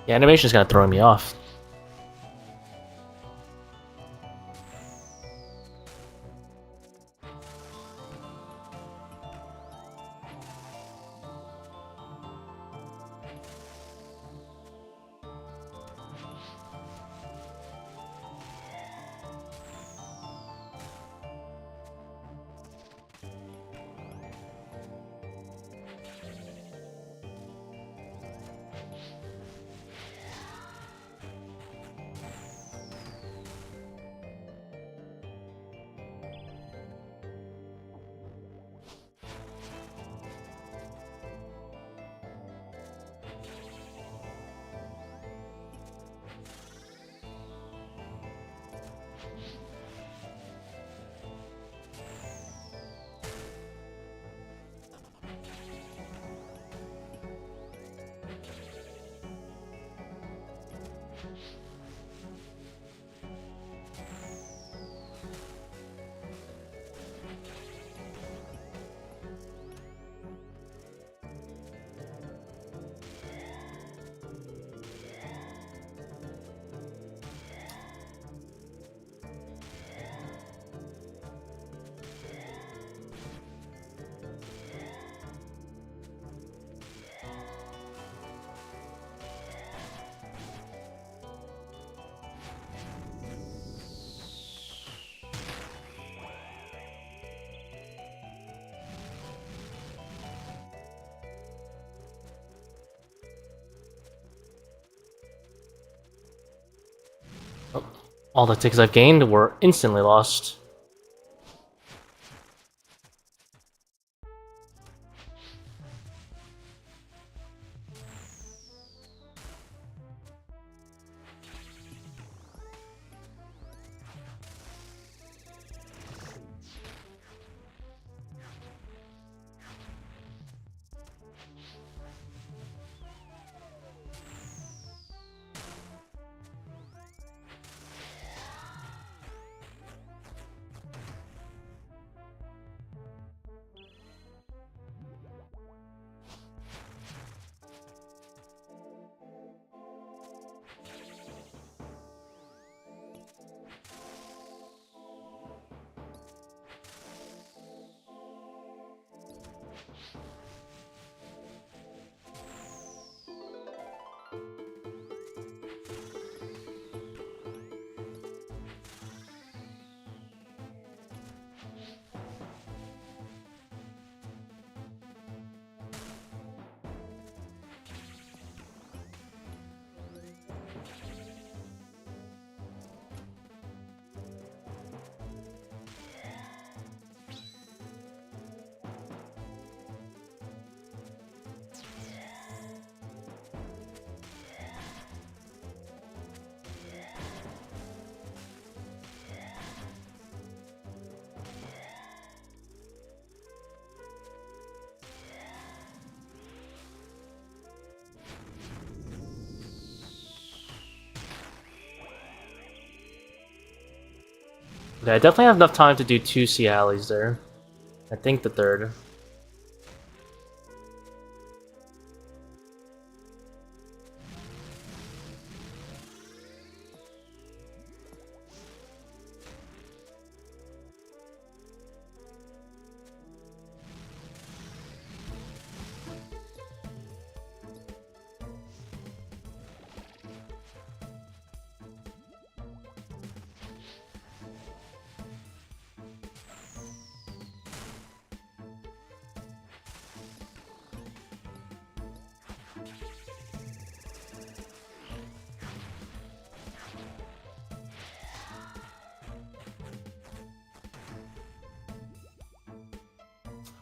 The animation's kind of throwing me off. All the tickets I've gained were instantly lost. Okay, I definitely have enough time to do 2 Sea Alleys there. I think the third.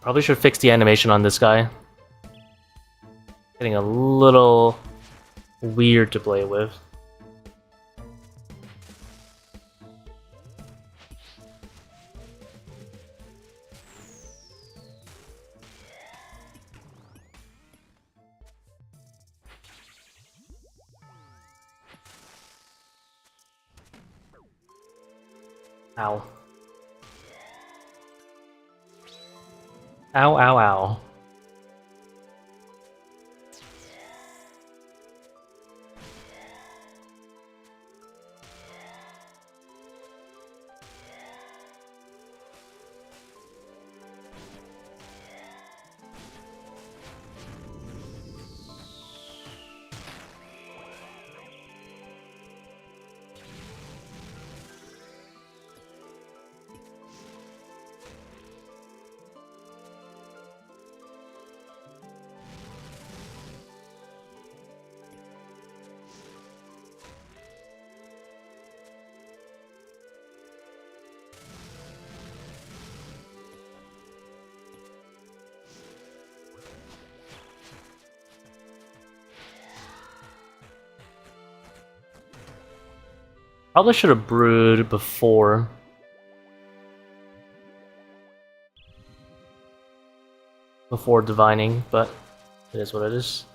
Probably should fix the animation on this guy. Getting a little weird to play with. Ow. Ow, ow, ow. Probably should have brewed before. Before divining, but it is what it is.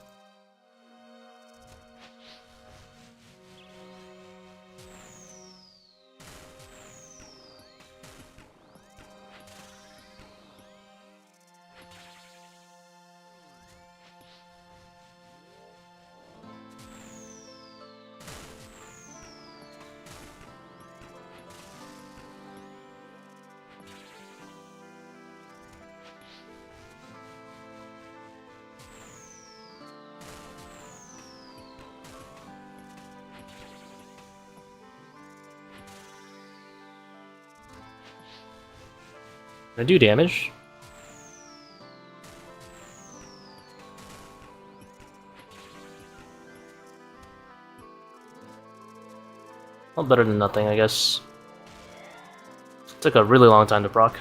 Gonna do damage. Well, better than nothing, I guess. Took a really long time to proc.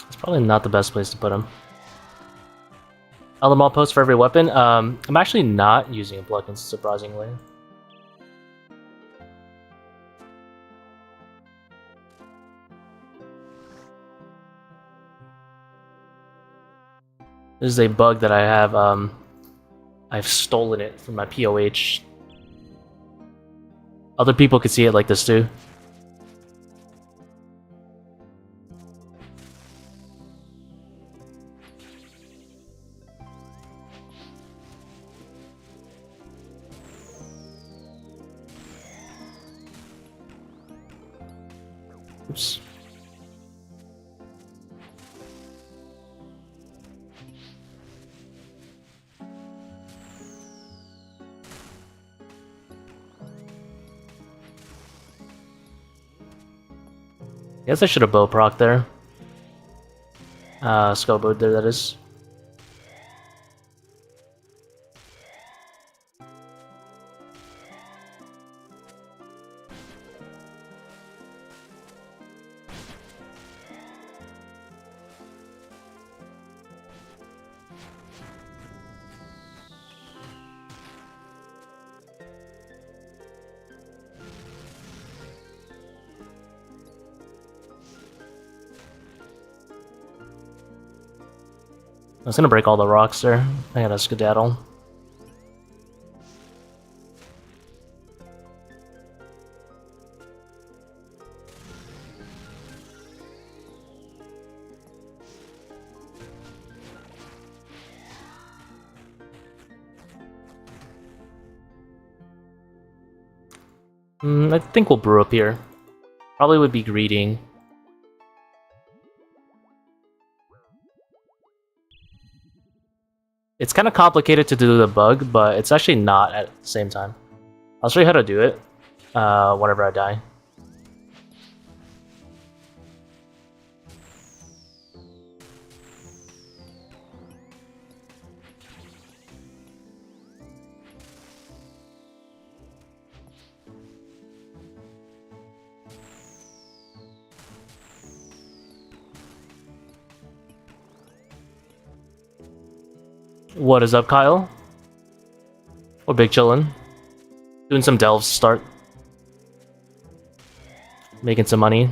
It's probably not the best place to put him. Element post for every weapon. I'm actually not using a plugin, surprisingly. This is a bug that I have. I've stolen it from my POH. Other people could see it like this too. Oops. Guess I should have bow proc there. Skull bow there, that is. I was gonna break all the rocks there. I gotta skedaddle. I think we'll brew up here. Probably would be greeting. It's kind of complicated to do the bug, but it's actually not at the same time. I'll show you how to do it whenever I die. What is up, Kyle? Or big chillin'? Doing some delves to start. Making some money.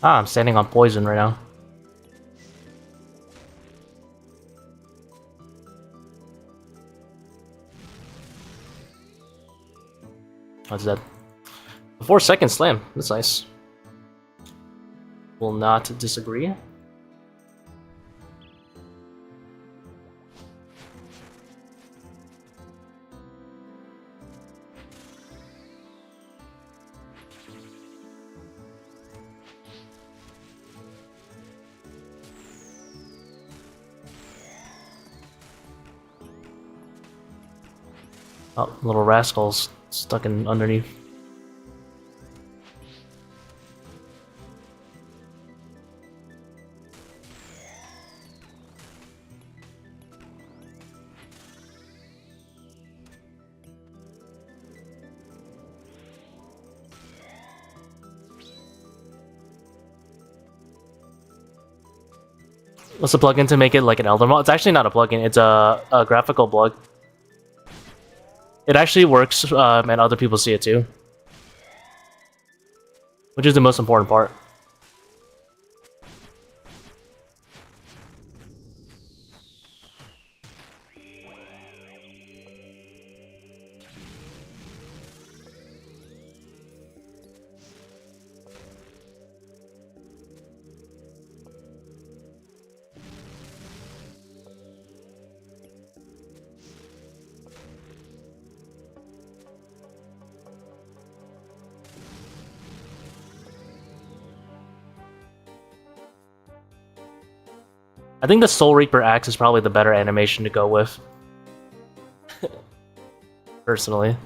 Ah, I'm standing on poison right now. What's that? 4-second slam. That's nice. Will not disagree. Oh, little rascals stuck in underneath. What's the plugin to make it like an Elder Maw? It's actually not a plugin, it's a graphical plug. It actually works, and other people see it too. Which is the most important part. I think the Soul Reaper axe is probably the better animation to go with. Personally.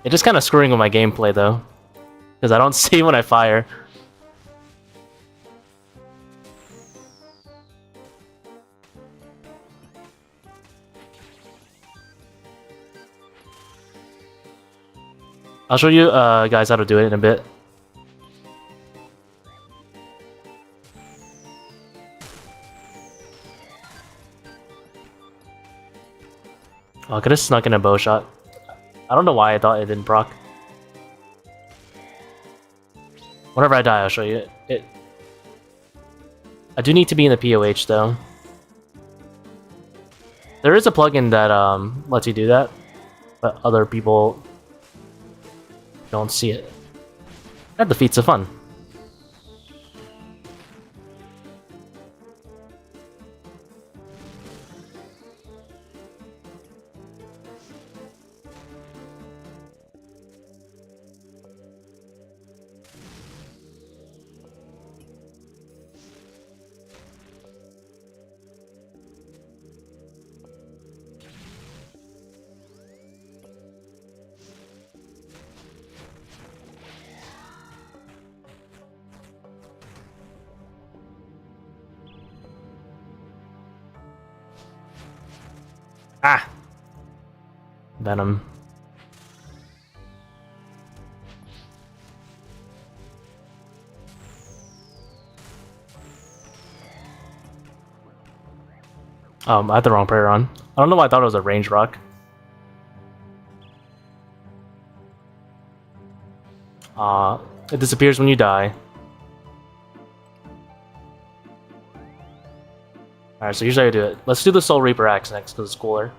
It's just kind of screwing with my gameplay though. Because I don't see when I fire. I'll show you guys how to do it in a bit. Oh, I could have snuck in a bow shot. I don't know why I thought it didn't proc. Whenever I die, I'll show you it. I do need to be in the POH though. There is a plugin that lets you do that, but other people don't see it. That defeats the fun. Ah! Venom. I had the wrong prayer on. I don't know why I thought it was a range rock. It disappears when you die. Alright, so here's how you do it. Let's do the Soul Reaper axe next because it's cooler.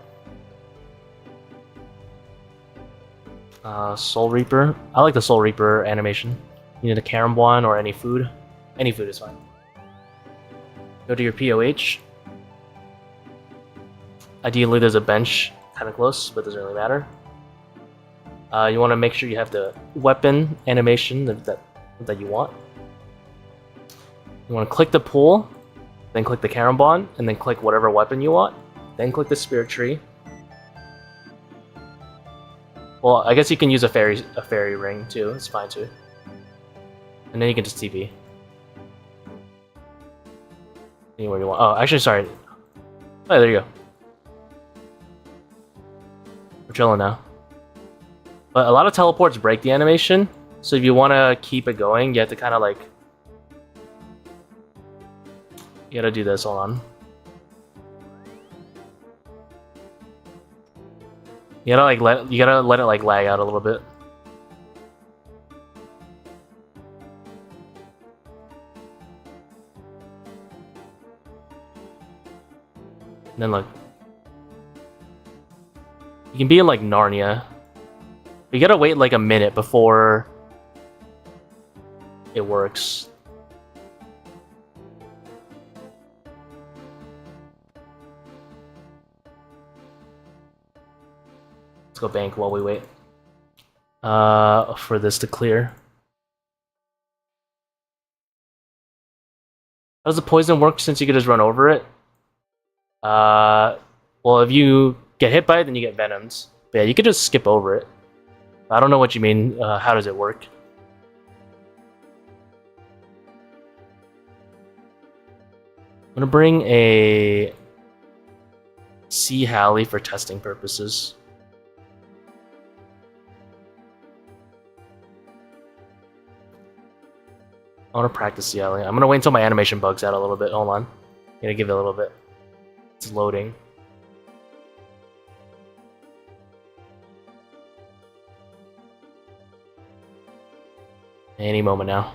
Soul Reaper. I like the Soul Reaper animation. You need a carom one or any food. Any food is fine. Go to your POH. Ideally there's a bench kind of close, but it doesn't really matter. You want to make sure you have the weapon animation that you want. You want to click the pool, then click the Karambon, and then click whatever weapon you want. Then click the Spirit Tree. Well, I guess you can use a fairy ring too. It's fine too. And then you can just TP anywhere you want. Oh, actually, sorry. Oh, there you go. We're chilling now. But a lot of teleports break the animation, so if you want to keep it going, you have to kind of like... You gotta do this, hold on. You gotta let it like lag out a little bit. And then, like, you can be in, like, Narnia. You gotta wait, like, a minute before it works. Let's go bank while we wait. For this to clear. How does the poison work since you could just run over it? Well, if you get hit by it, then you get venomed. But yeah, you could just skip over it. I don't know what you mean. How does it work? I'm gonna bring a Sea Halley for testing purposes. I want to practice Sea Halley. I'm gonna wait until my animation bugs out a little bit. Hold on. I'm gonna give it a little bit. It's loading. Any moment now.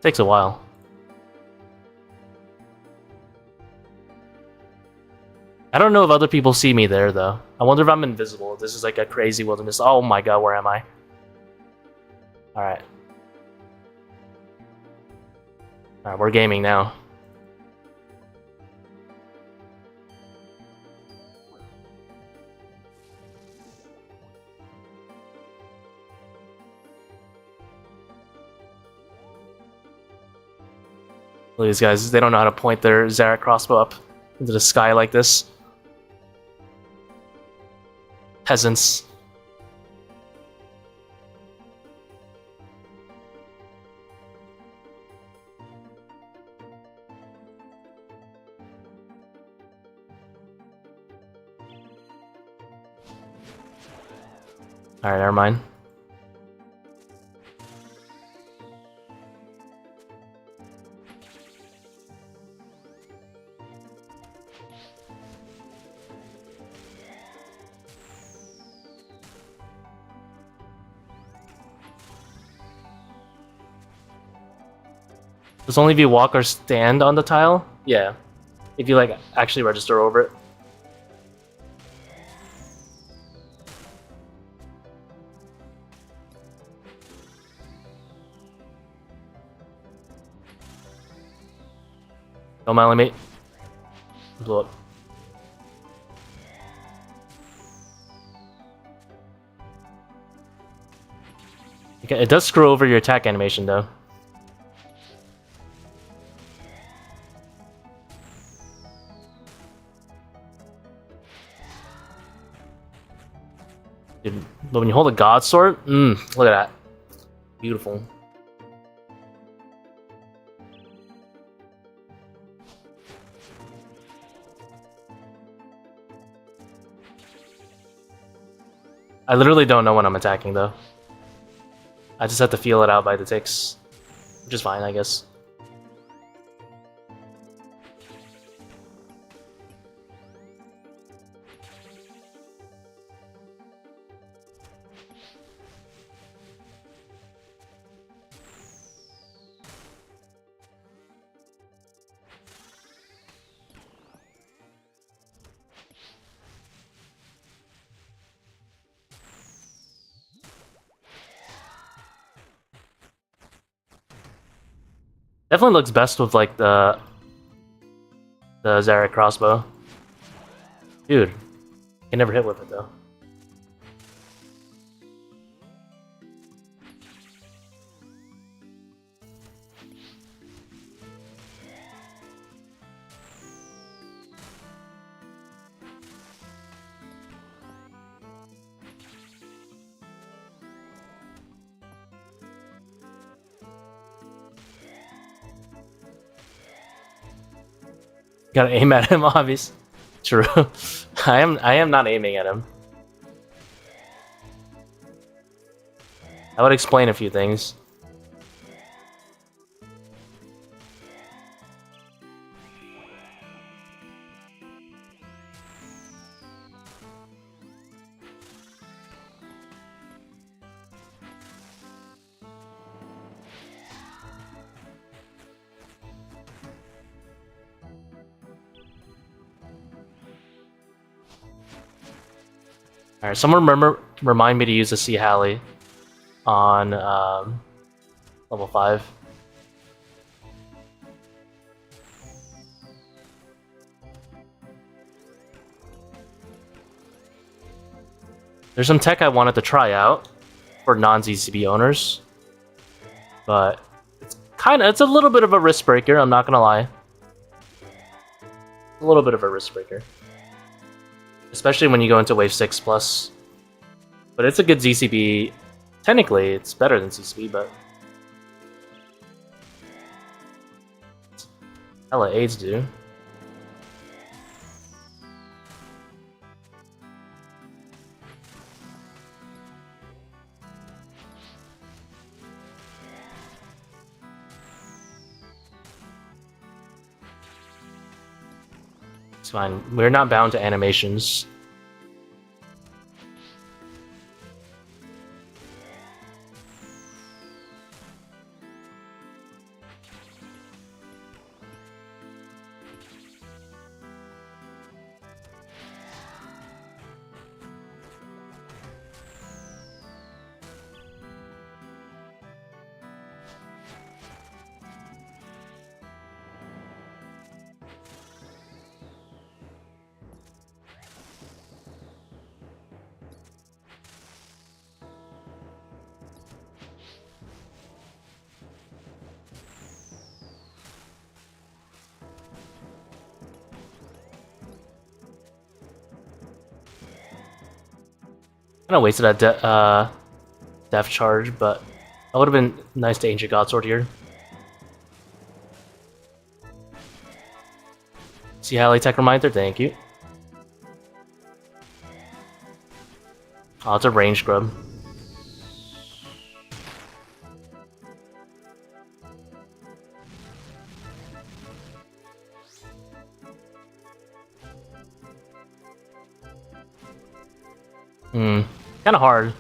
Takes a while. I don't know if other people see me there, though. I wonder if I'm invisible. This is like a crazy wilderness. Oh my god, where am I? Alright. Alright, we're gaming now. Look at these guys. They don't know how to point their Zarek crossbow up into the sky like this. Peasants. Alright, never mind. Does only if you walk or stand on the tile? Yeah. If you like actually register over it. Don't mind me. Blow up. Okay, it does screw over your attack animation though. Dude, but when you hold a god sword, look at that. Beautiful. I literally don't know when I'm attacking though. I just have to feel it out by the ticks. Which is fine, I guess. Definitely looks best with like the Zarek crossbow. Dude, I can never hit with it though. Gotta aim at him, obvious. True. I am not aiming at him. I would explain a few things. Alright, someone remind me to use the Sea Halley on level 5. There's some tech I wanted to try out for non-ZCB owners, but it's a little bit of a risk breaker, I'm not gonna lie. A little bit of a risk breaker. Especially when you go into wave 6+. But it's a good ZCB. Technically, it's better than ZCB, but hella AIDS do. It's fine. We're not bound to animations. Kind of wasted that death charge, but that would have been nice to Ancient Godsword here. See Halley tech reminder, thank you. Oh, it's a range grub. Kind of hard.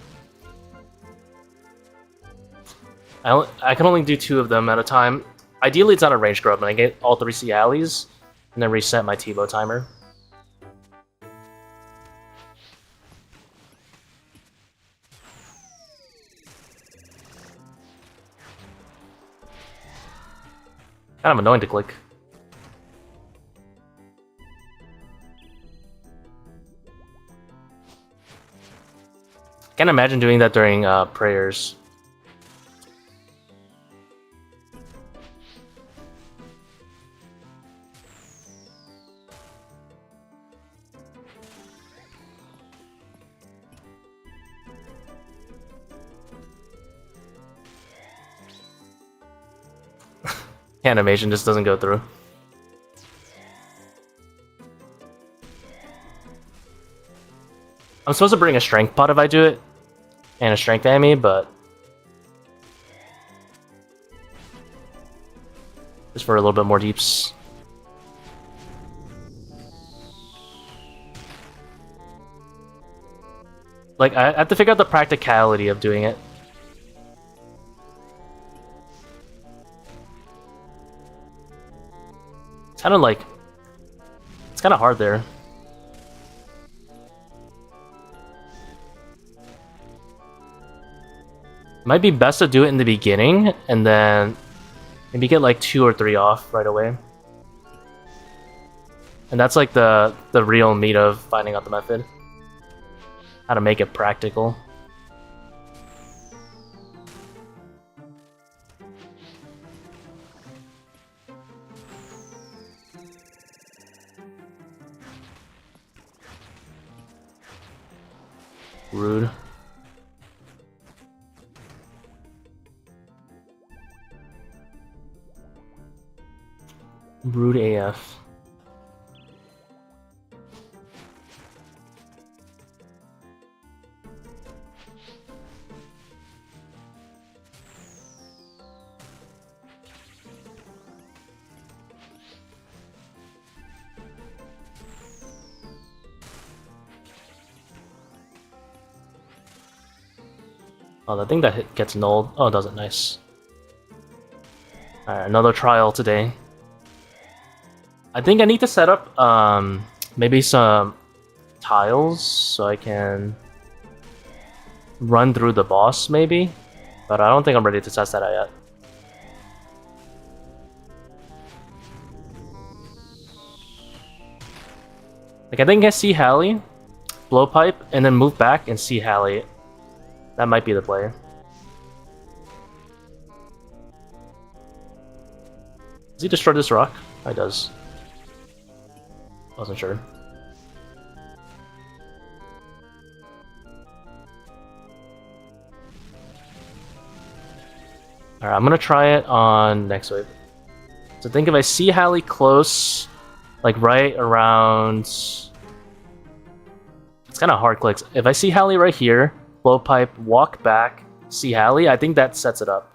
I can only do 2 of them at a time. Ideally, it's not a range grub, and I get all 3 Sea Alleys, and then reset my TiVo timer. Kind of annoying to click. Can't imagine doing that during prayers. Animation just doesn't go through. I'm supposed to bring a strength pot if I do it, and a strength ammy, but just for a little bit more deeps. Like, I have to figure out the practicality of doing it. It's kind of like, it's kind of hard there. Might be best to do it in the beginning, and then maybe get like 2 or 3 off right away. And that's like the real meat of finding out the method. How to make it practical. Rude. Rude AF. Oh, the thing that gets nulled. Oh, it doesn't. Nice. Alright, another trial today. I think I need to set up maybe some tiles so I can run through the boss, maybe? But I don't think I'm ready to test that out yet. Like, I think I see Hallie, Blowpipe, and then move back and see Hallie. That might be the play. Does he destroy this rock? Oh, he does. Wasn't sure. Alright, I'm gonna try it on next wave. So I think if I see Hallie close, like right around... It's kind of hard clicks. If I see Hallie right here, Blowpipe, walk back, see Hallie, I think that sets it up.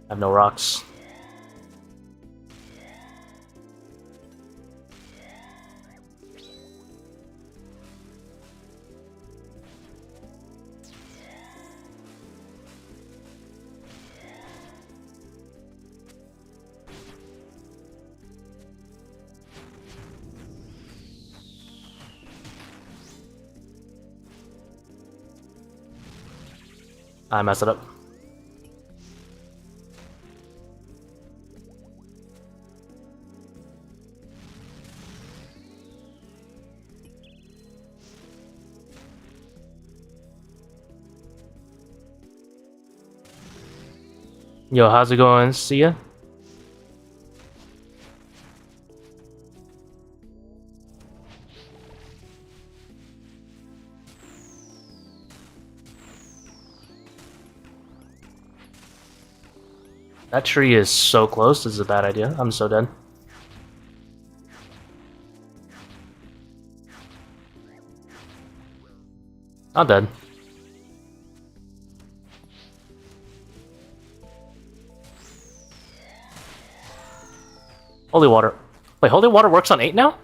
I have no rocks. I messed it up. Yo, how's it going? See ya. That tree is so close, this is a bad idea. I'm so dead. Not dead. Holy water. Wait, holy water works on 8 now?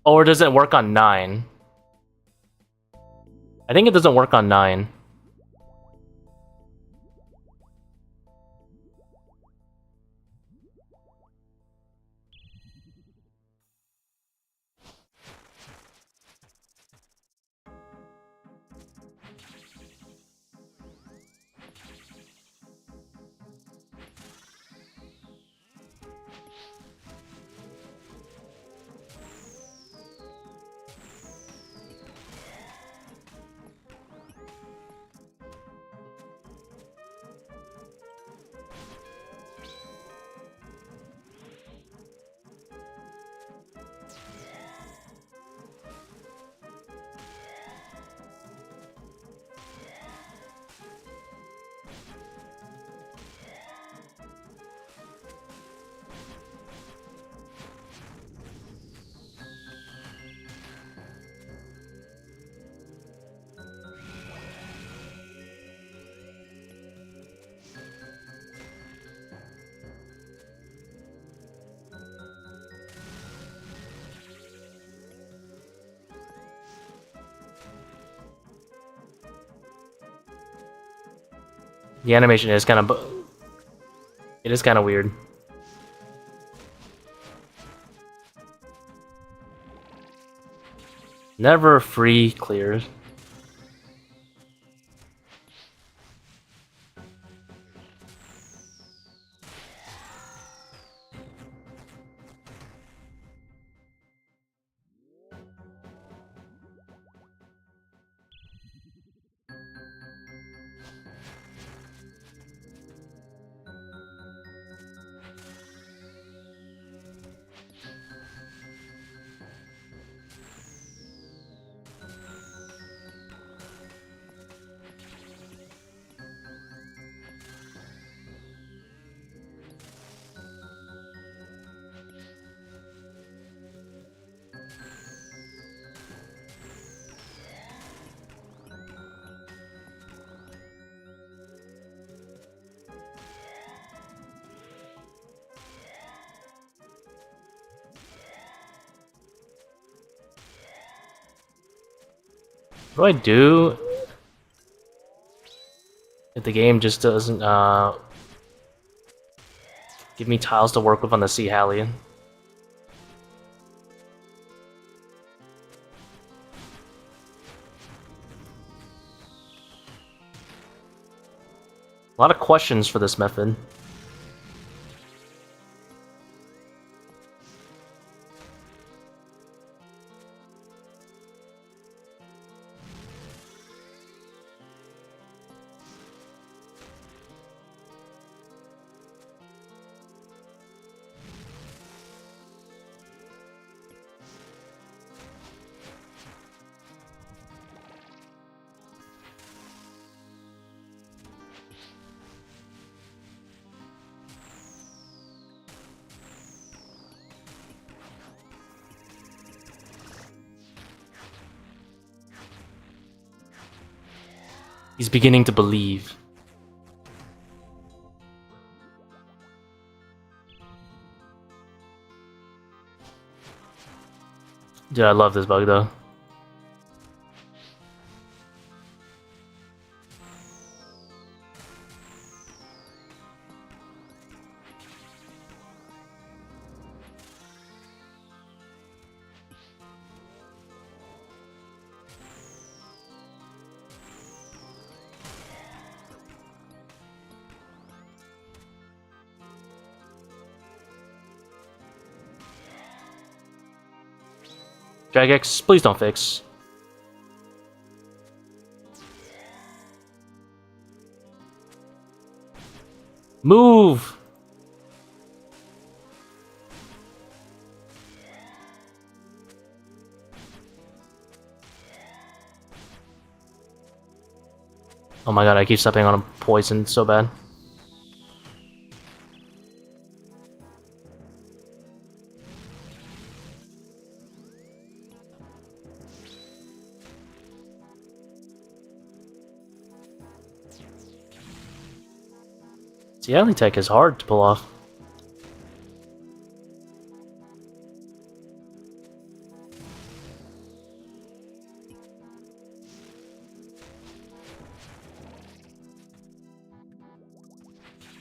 Or does it work on 9? I think it doesn't work on 9. The animation is kind of... It is kind of weird. Never free clears. What do I do if the game just doesn't give me tiles to work with on the Sea Hallie? A lot of questions for this method. He's beginning to believe. Dude, I love this bug though. Jagex, please don't fix. Move! Oh my god, I keep stepping on a poison so bad. The alley tech is hard to pull off.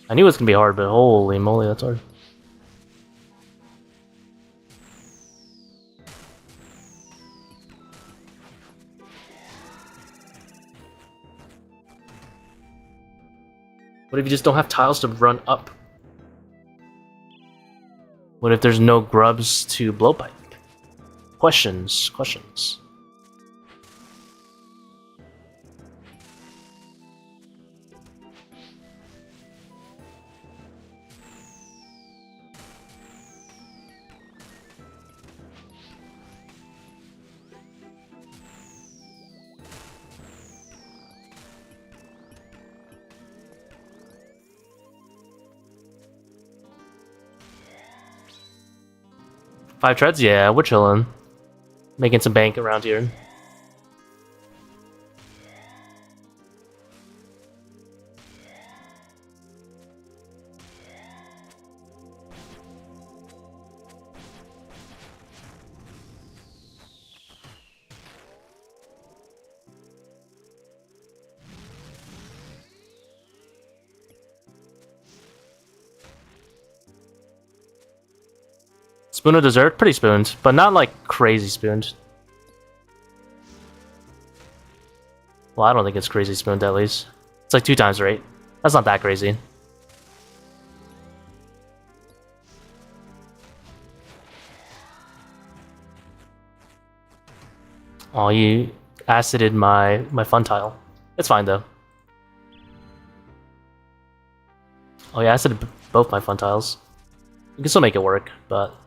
I knew it was gonna be hard, but holy moly, that's hard. What if you just don't have tiles to run up? What if there's no grubs to blowpipe? Questions, questions. Five treads? Yeah, we're chilling. Making some bank around here. Spoon of dessert? Pretty spooned, but not like crazy spooned. Well, I don't think it's crazy spooned at least. It's like 2 times the rate. That's not that crazy. Oh, you acided my fun tile. It's fine though. Oh yeah, acided both my fun tiles. You can still make it work, but...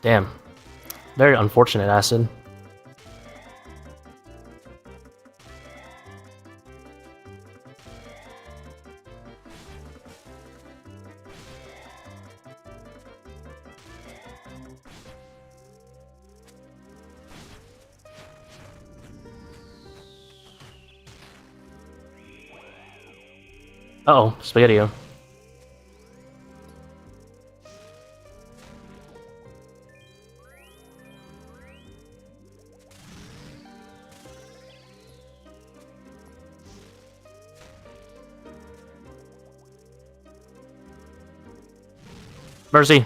Damn. Very unfortunate, Acid. Uh-oh, Spaghetti-O. Mercy.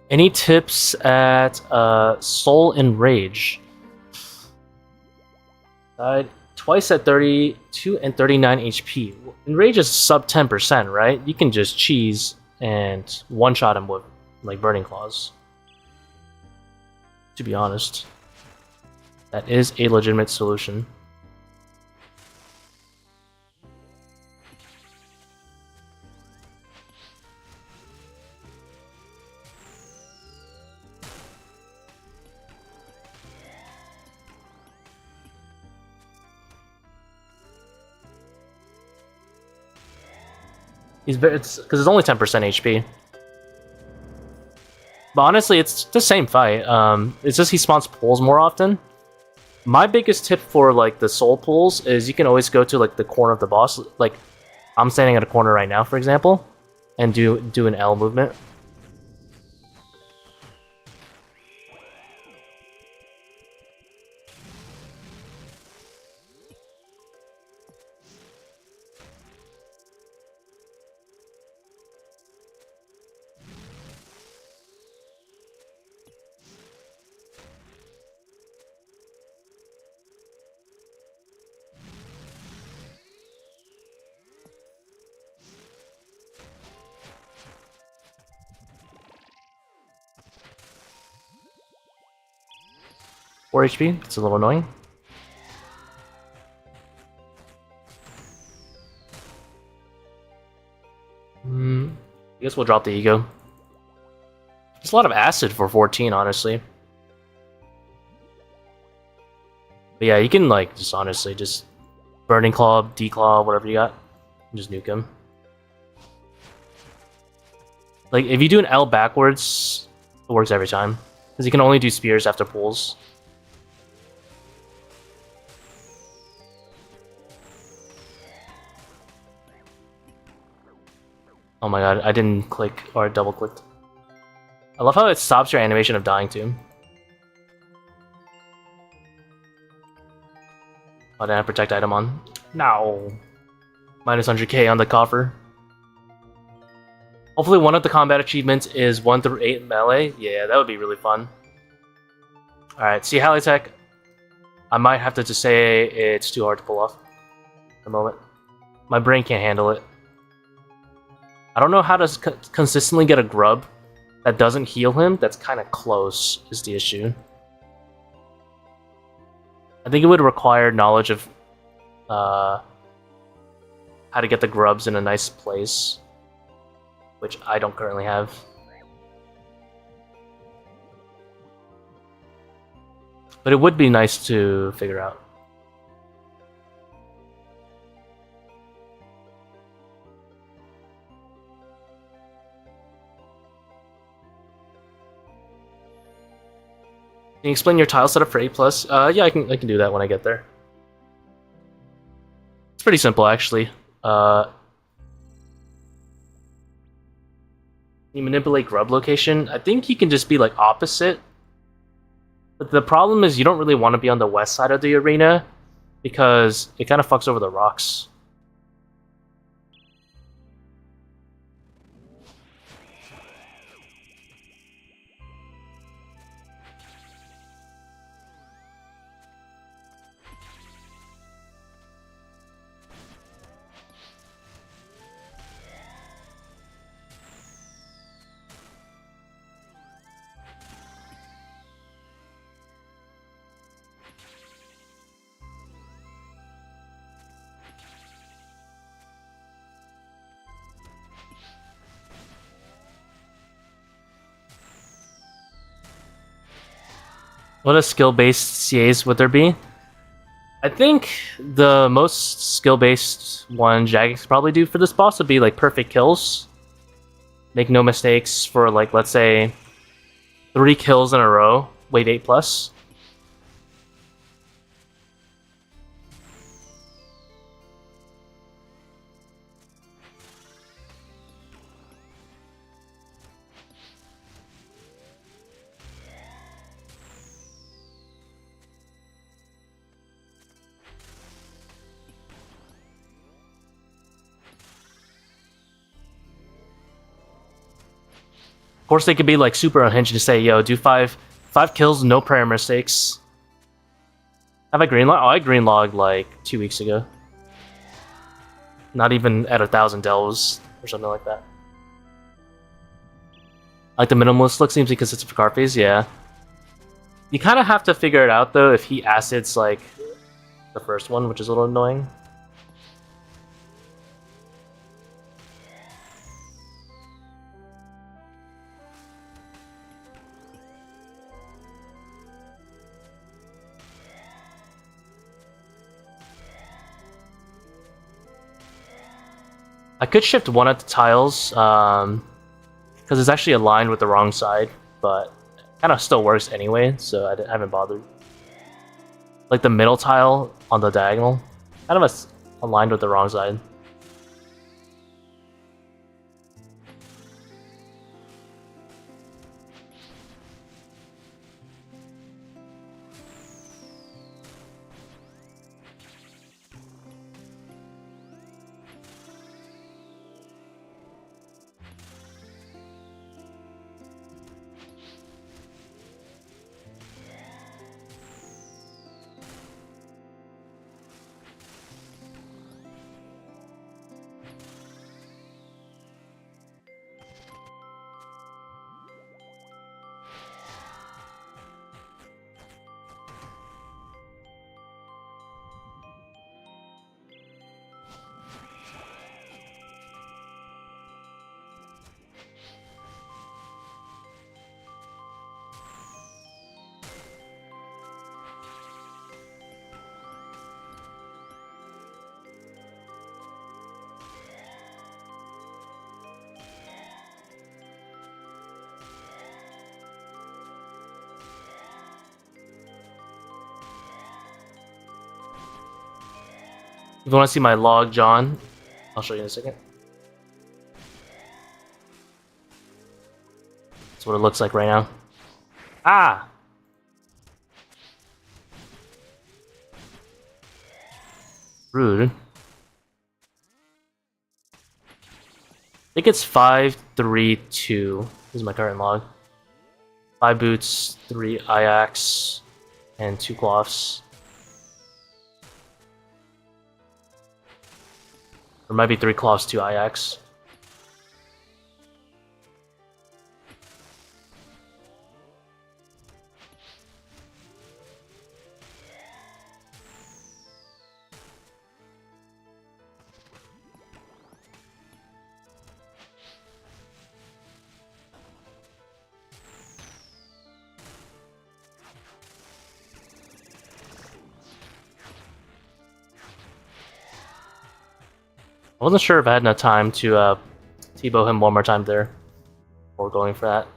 Any tips at Soul and Rage? Died twice at 32 and 39 HP. Enrage is sub 10%, right? You can just cheese and one-shot him with like Burning Claws. To be honest, that is a legitimate solution. It's because it's only 10% HP. But honestly, it's the same fight. It's just he spawns pools more often. My biggest tip for like the soul pools is you can always go to like the corner of the boss. Like I'm standing at a corner right now, for example, and do an L movement. Four HP. It's a little annoying. I guess we'll drop the ego. There's a lot of acid for 14, honestly. But yeah, you can like just honestly just Burning Claw, Declaw, whatever you got, and just nuke him. Like if you do an L backwards, it works every time because you can only do spears after pulls. Oh my god, I didn't click or double clicked. I love how it stops your animation of dying too. Oh, didn't I have protect item on? No. Minus 100k on the coffer. Hopefully one of the combat achievements is 1 through 8 melee. Yeah, that would be really fun. Alright, see Halitech. I might have to just say it's too hard to pull off at the moment. My brain can't handle it. I don't know how to consistently get a grub that doesn't heal him. That's kind of close, is the issue. I think it would require knowledge of how to get the grubs in a nice place, which I don't currently have. But it would be nice to figure out. Can you explain your tile setup for 8+? Yeah, I can do that when I get there. It's pretty simple, actually. You manipulate grub location. I think you can just be like opposite. But the problem is you don't really want to be on the west side of the arena because it kind of fucks over the rocks. What a skill-based CAs would there be? I think the most skill-based one Jagex could probably do for this boss would be like perfect kills. Make no mistakes for like, let's say, 3 kills in a row, wave 8 plus. Of course, they could be like super unhinged and say, "Yo, do five kills, no prayer mistakes." Have I green log? Oh, I green logged like 2 weeks ago. Not even at 1,000 delves or something like that. Like the minimalist look seems inconsistent for card phase, yeah. You kind of have to figure it out though if he acids like the first one, which is a little annoying. I could shift one of the tiles, because it's actually aligned with the wrong side, but it kind of still works anyway, so I haven't bothered. Like the middle tile on the diagonal, kind of aligned with the wrong side. If you want to see my log, John, I'll show you in a second. That's what it looks like right now. Ah! Rude. I think it's 5, 3, 2. This is my current log. 5 boots, 3 Ajax, and 2 cloths. There might be 3 cloths, 2 Ajax. I wasn't sure if I had enough time to T-bow him one more time there before going for that.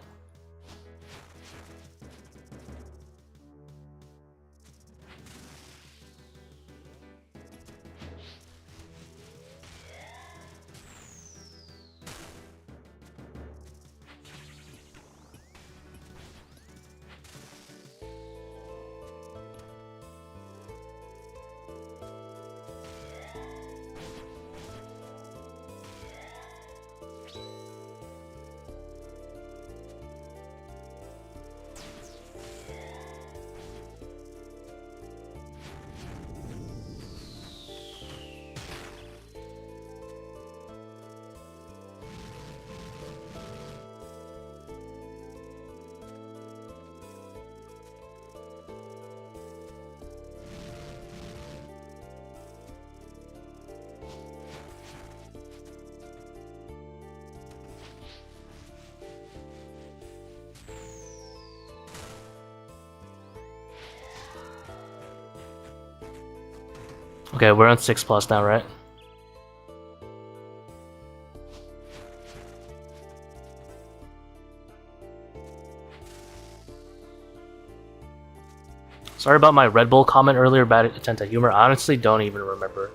Okay, we're on 6+ now, right? Sorry about my Red Bull comment earlier, bad attempt at humor. I honestly don't even remember.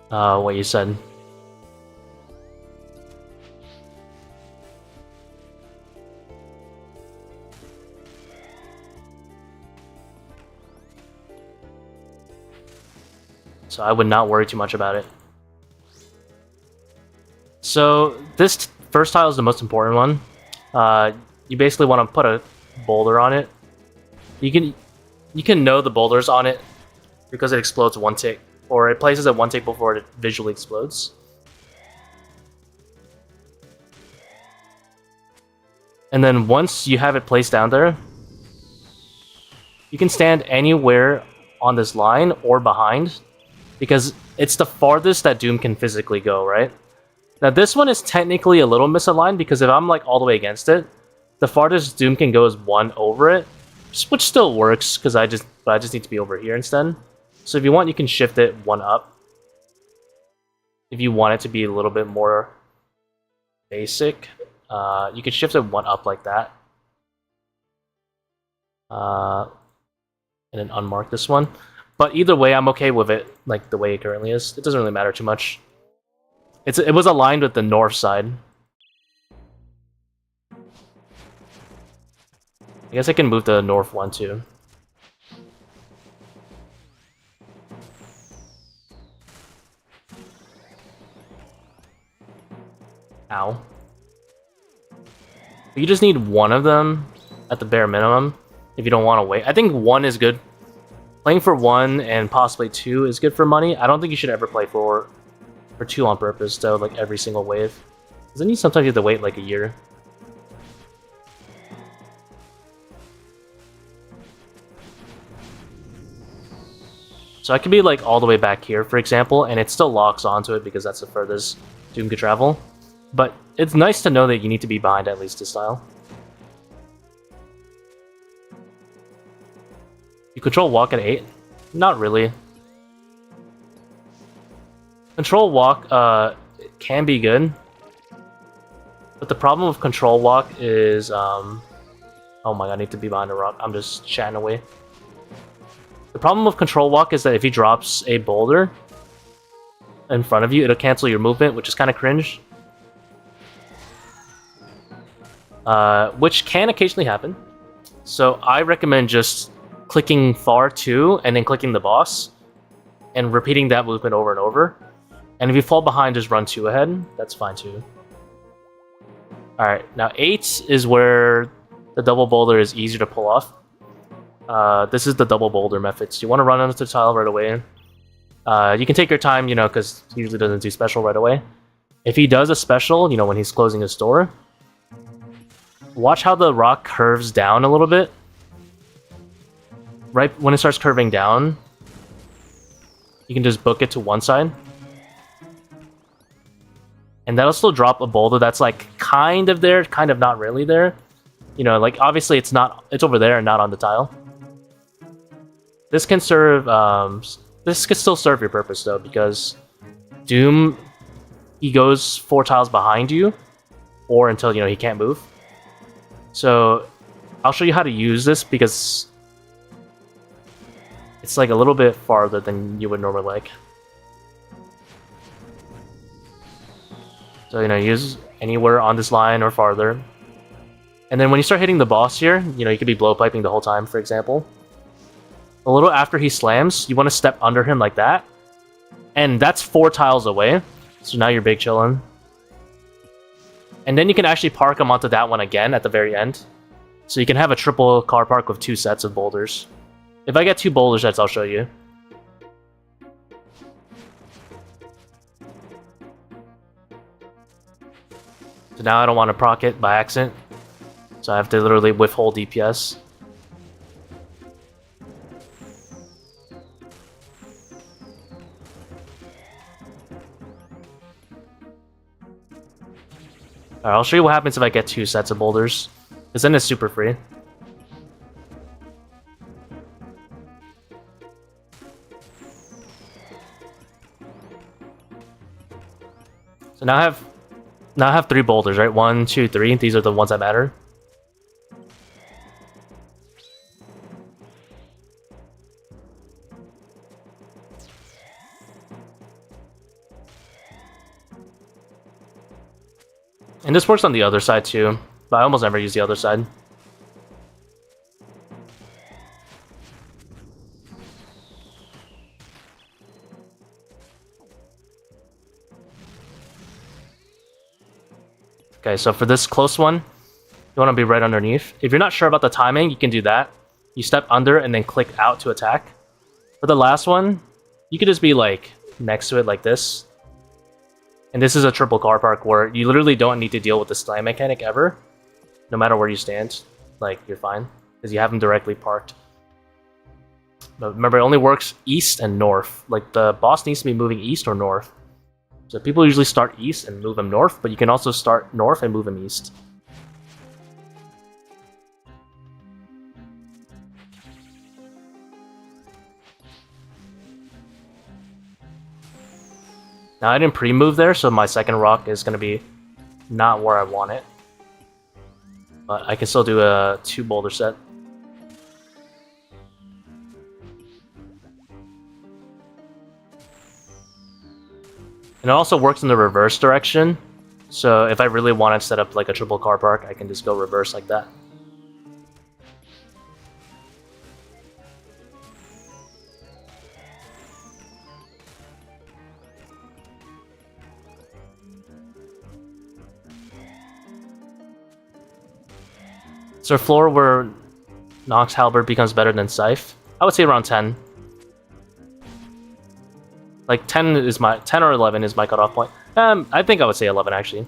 What you said. So I would not worry too much about it. So this first tile is the most important one. You basically want to put a boulder on it. You can know the boulder's on it because it explodes one tick, or it places it one tick before it visually explodes. And then once you have it placed down there, you can stand anywhere on this line or behind, because it's the farthest that Doom can physically go, right? Now this one is technically a little misaligned, because if I'm like all the way against it, the farthest Doom can go is 1 over it, which still works, because I just need to be over here instead. So if you want, you can shift it 1 up. If you want it to be a little bit more basic, you can shift it 1 up like that. And then unmark this one. But either way, I'm okay with it, like the way it currently is. It doesn't really matter too much. It was aligned with the north side. I guess I can move the north one too. Ow. You just need one of them at the bare minimum if you don't want to wait. I think 1 is good. Playing for 1 and possibly 2 is good for money. I don't think you should ever play for 2 on purpose, though, like every single wave. Because then sometimes you have to wait like a year. So I could be like all the way back here, for example, and it still locks onto it because that's the furthest Doom could travel. But it's nice to know that you need to be behind at least this tile. You control walk at 8? Not really. Control walk can be good, but the problem with control walk is oh my god, I need to be behind a rock. I'm just chatting away. The problem with control walk is that if he drops a boulder in front of you, it'll cancel your movement, which is kind of cringe. Which can occasionally happen. So I recommend just clicking far 2 and then clicking the boss and repeating that movement over and over. And if you fall behind, just run 2 ahead. That's fine too. Alright, now 8 is where the double boulder is easier to pull off. This is the double boulder method. So you want to run onto the tile right away. You can take your time, you know, because he usually doesn't do special right away. If he does a special, you know, when he's closing his door, watch how the rock curves down a little bit. Right when it starts curving down, you can just book it to one side. And that'll still drop a boulder that's like kind of there, kind of not really there. You know, like obviously it's over there and not on the tile. This can serve, this can still serve your purpose though, because Doom, he goes 4 tiles behind you, or until, you know, he can't move. So I'll show you how to use this, because it's like a little bit farther than you would normally like. So, you know, use anywhere on this line or farther. And then when you start hitting the boss here, you know, you could be blowpiping the whole time, for example. A little after he slams, you want to step under him like that. And that's 4 tiles away. So now you're big chillin'. And then you can actually park him onto that one again at the very end. So you can have a triple car park with 2 sets of boulders. If I get 2 boulder sets, I'll show you. So now I don't want to proc it by accident. So I have to literally withhold DPS. Alright, I'll show you what happens if I get 2 sets of boulders. Because then it's super free. So now I have 3 boulders, right? 1, 2, 3. These are the ones that matter. And this works on the other side too, but I almost never use the other side. Okay, so for this close one, you want to be right underneath. If you're not sure about the timing, you can do that. You step under and then click out to attack. For the last one, you could just be like next to it like this. And this is a triple car park where you literally don't need to deal with the slam mechanic ever. No matter where you stand, like, you're fine. Because you have them directly parked. But remember, it only works east and north. Like, the boss needs to be moving east or north. So people usually start east and move them north, but you can also start north and move them east. Now, I didn't pre-move there, so my second rock is going to be not where I want it. But I can still do a 2 boulder set. And it also works in the reverse direction. So if I really want to set up like a triple car park, I can just go reverse like that. So floor where Nox Halberd becomes better than Scythe? I would say around 10. Like 10 is my 10 or 11 is my cutoff point. I think I would say 11 actually.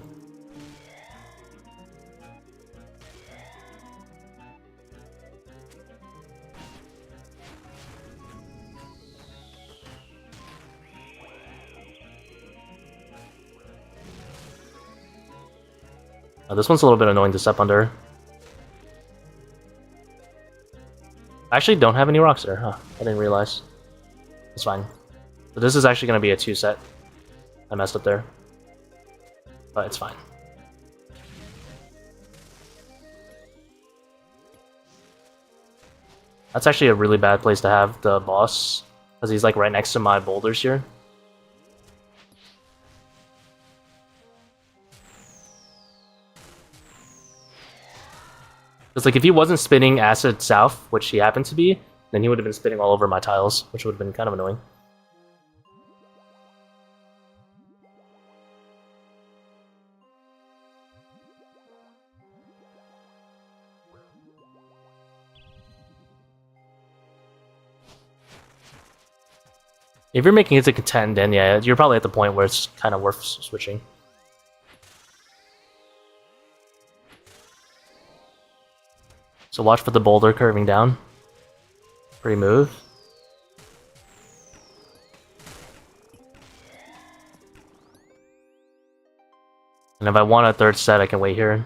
This one's a little bit annoying to step under. I actually don't have any rocks there, huh? I didn't realize. It's fine. So this is actually going to be a 2 set. I messed up there. But it's fine. That's actually a really bad place to have the boss, because he's like right next to my boulders here. It's like if he wasn't spinning acid south, which he happened to be, then he would have been spinning all over my tiles, which would have been kind of annoying. If you're making it to contend, then yeah, you're probably at the point where it's kind of worth switching. So watch for the boulder curving down. Remove. And if I want a 3rd set, I can wait here.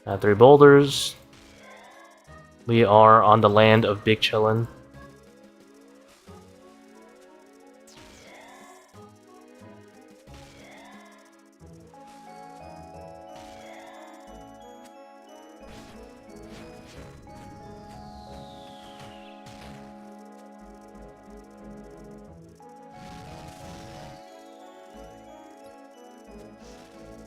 Add 3 boulders. We are on the land of Big Chillin'.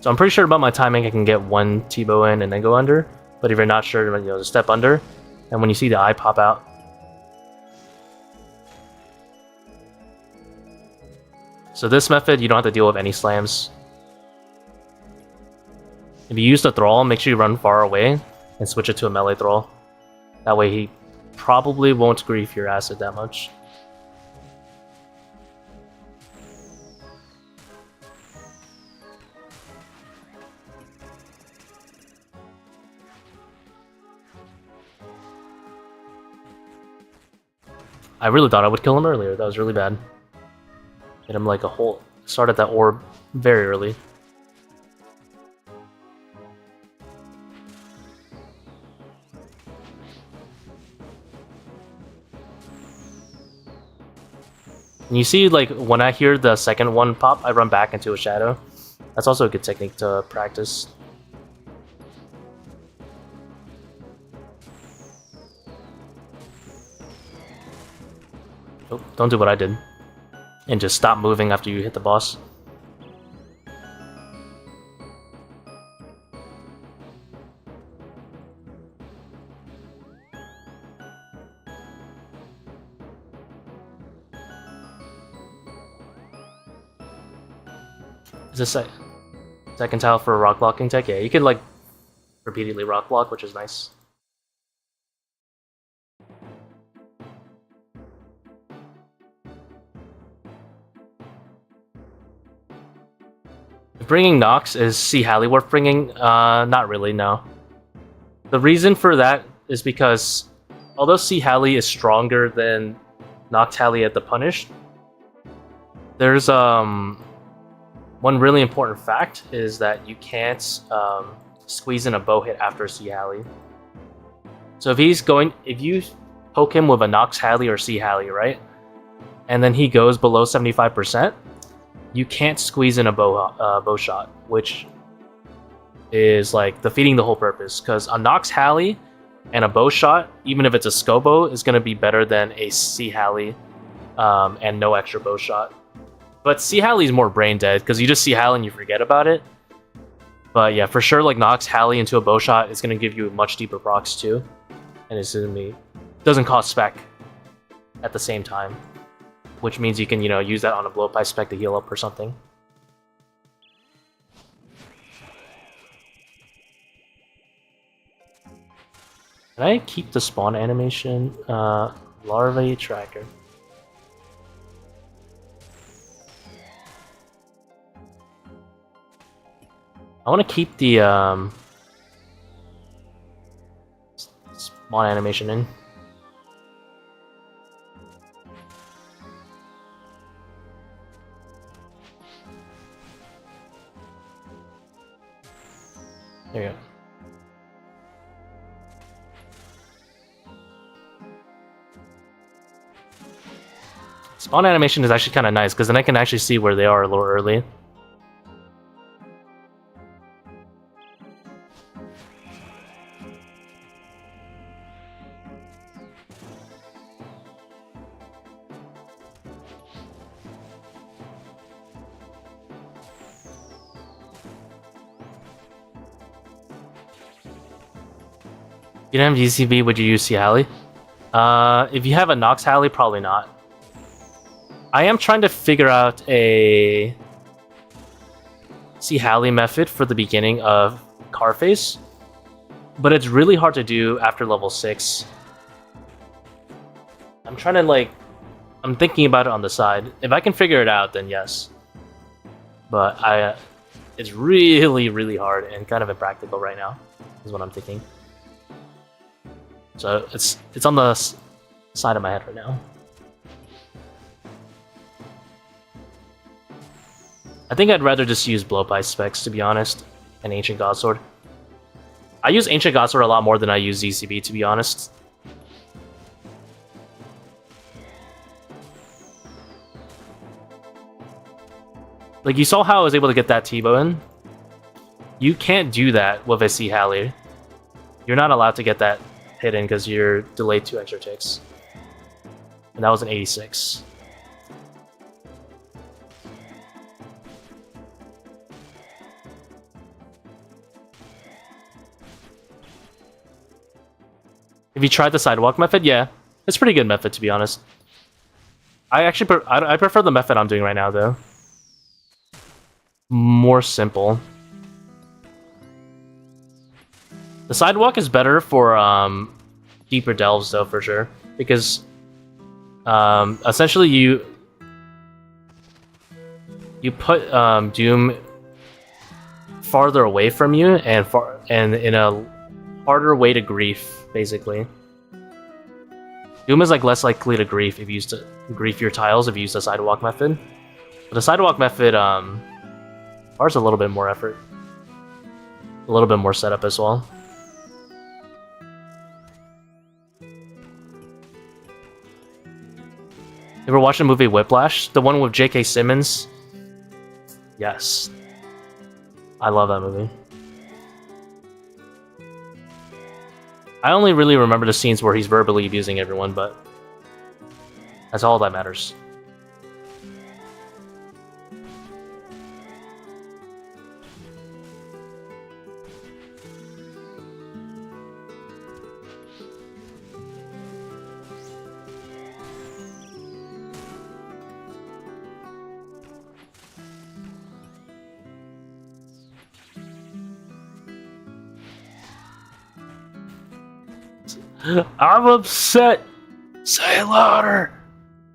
So I'm pretty sure about my timing, I can get 1 T-bow in and then go under. But if you're not sure, you know, just step under. And when you see the eye pop out. So this method, you don't have to deal with any slams. If you use the thrall, make sure you run far away and switch it to a melee thrall. That way he probably won't grief your acid that much. I really thought I would kill him earlier. That was really bad. Hit him like a whole... Started that orb very early. And you see, like, when I hear the second one pop, I run back into a shadow. That's also a good technique to practice. Oh, don't do what I did. And just stop moving after you hit the boss. Is this second tile for a rock blocking tech? Yeah, you can like repeatedly rock block, which is nice. Bringing Nox is Sea Halley worth bringing? Not really, no. The reason for that is because although Sea Halley is stronger than Nox Halley at the Punish, there's one really important fact is that you can't squeeze in a bow hit after Sea Halley. So if you poke him with a Nox Halley or Sea Halley, right? And then he goes below 75%, you can't squeeze in a bow shot, which is like defeating the whole purpose. Because a Nox Halley and a bow shot, even if it's a Scobo, is going to be better than a Sea Halley and no extra bow shot. But Sea Halley is more brain dead because you just Sea Halley and you forget about it. But yeah, for sure, like Nox Halley into a bow shot is going to give you much deeper procs too, and it's going to be doesn't cost spec at the same time, which means you can use that on a Blowpipe spec to heal up or something. Can I keep the spawn animation? Larva tracker. I want to keep the spawn animation in. There you go. Spawn animation is actually kind of nice because then I can actually see where they are a little early. You don't have GCB, would you use Sea Halley? If you have a Nox Halley, probably not. I am trying to figure out a Sea Halley method for the beginning of Carface, but it's really hard to do after level 6. I'm trying to I'm thinking about it on the side. If I can figure it out, then yes. But it's really, really hard and kind of impractical right now, is what I'm thinking. So it's on the side of my head right now. I think I'd rather just use Blowpipe specs, to be honest, and Ancient Godsword. I use Ancient Godsword a lot more than I use ZCB, to be honest. Like, you saw how I was able to get that T-bow in? You can't do that with a Sea Halley. You're not allowed to get that hidden because you're delayed 2 extra ticks. And that was an 86. If you tried the sidewalk method, yeah. It's a pretty good method, to be honest. I actually I prefer the method I'm doing right now, though. More simple. The sidewalk is better for deeper delves, though, for sure, because essentially you put Doom farther away from you and in a harder way to grief, basically. Doom is like less likely to grief if you use to grief your tiles if you use the sidewalk method. But the sidewalk method requires a little bit more effort. A little bit more setup as well. You ever watched the movie Whiplash? The one with J.K. Simmons? Yes. I love that movie. I only really remember the scenes where he's verbally abusing everyone, but that's all that matters. I'm upset. Say it louder.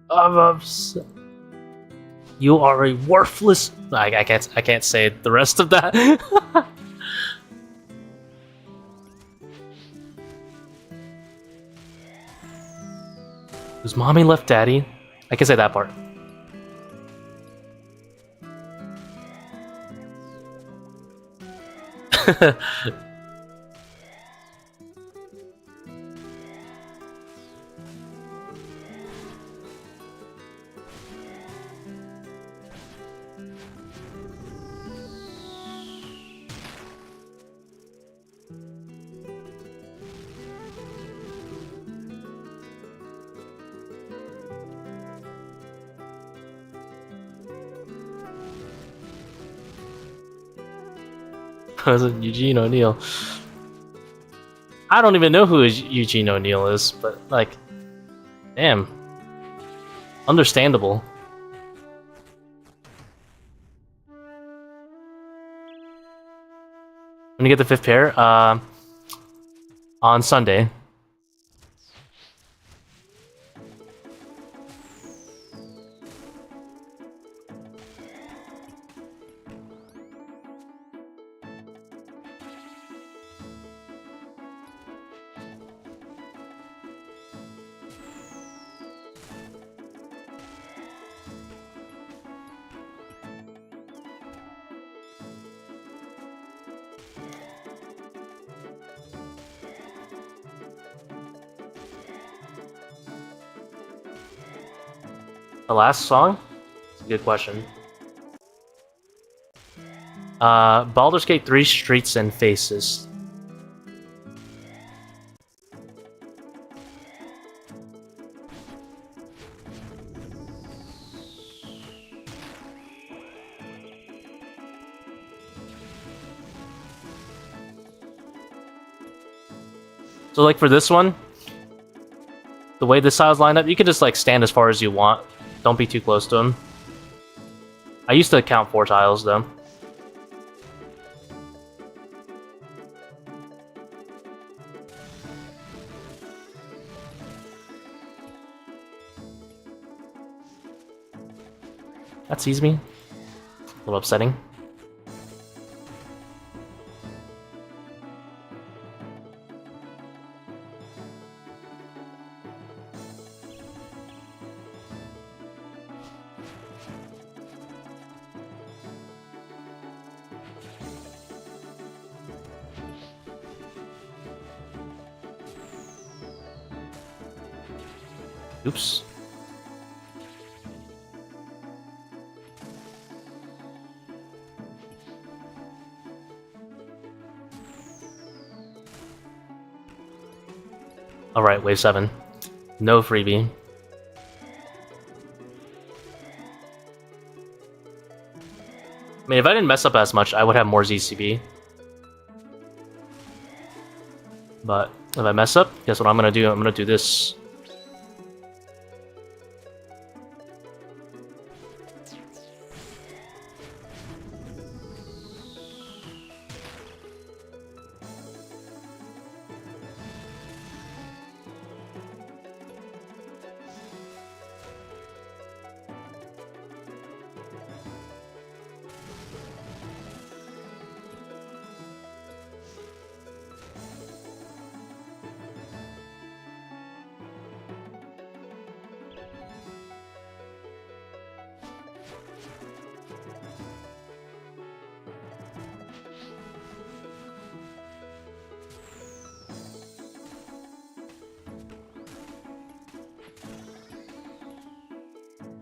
I'm upset. You are a worthless. I can't say the rest of that. Does mommy left daddy? I can say that part. Eugene O'Neill. I don't even know who Eugene O'Neill is, but like, damn, understandable. When you get the 5th pair, on Sunday. The last song? It's a good question. Baldur's Gate 3 Streets and Faces. So like for this one, the way this tile's lined up, you can just like stand as far as you want. Don't be too close to him. I used to count 4 tiles though. That sees me. A little upsetting. Oops. Alright, wave 7. No freebie. I mean, if I didn't mess up as much, I would have more ZCB. But if I mess up, guess what I'm gonna do? I'm gonna do this.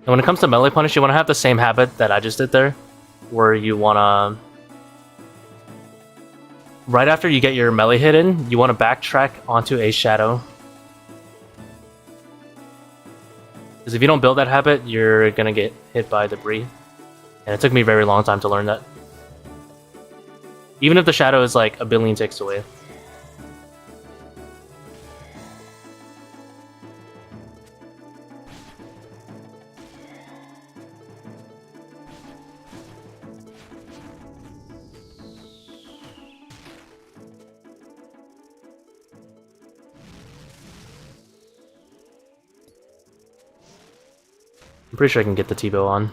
when it comes to melee punish, you want to have the same habit that I just did there, where you want to... Right after you get your melee hit in, you want to backtrack onto a shadow. Because if you don't build that habit, you're going to get hit by debris. And it took me a very long time to learn that. Even if the shadow is like a billion ticks away. I'm pretty sure I can get the T-bow on.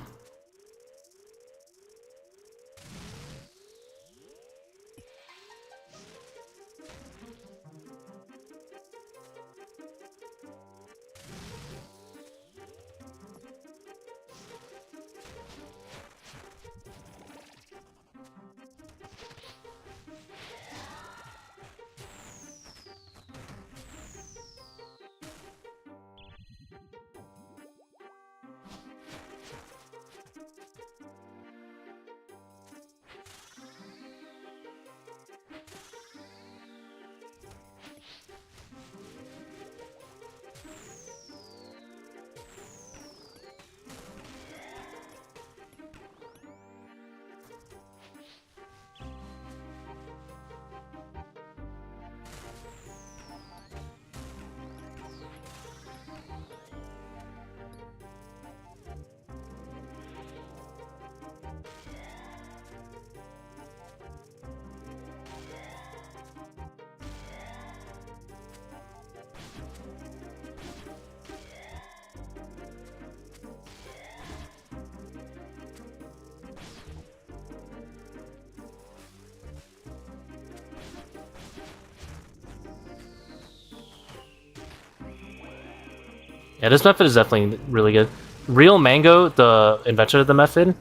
Yeah, this method is definitely really good. Real Mango, the inventor of the method,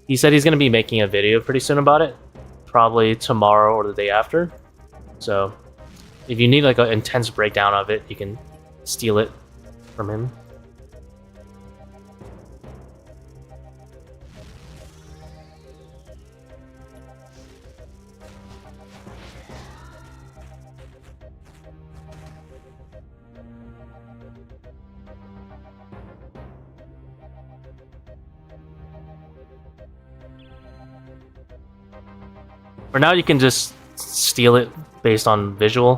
he said he's going to be making a video pretty soon about it. Probably tomorrow or the day after. So, if you need like an intense breakdown of it, you can steal it from him. For now, you can just steal it based on visual.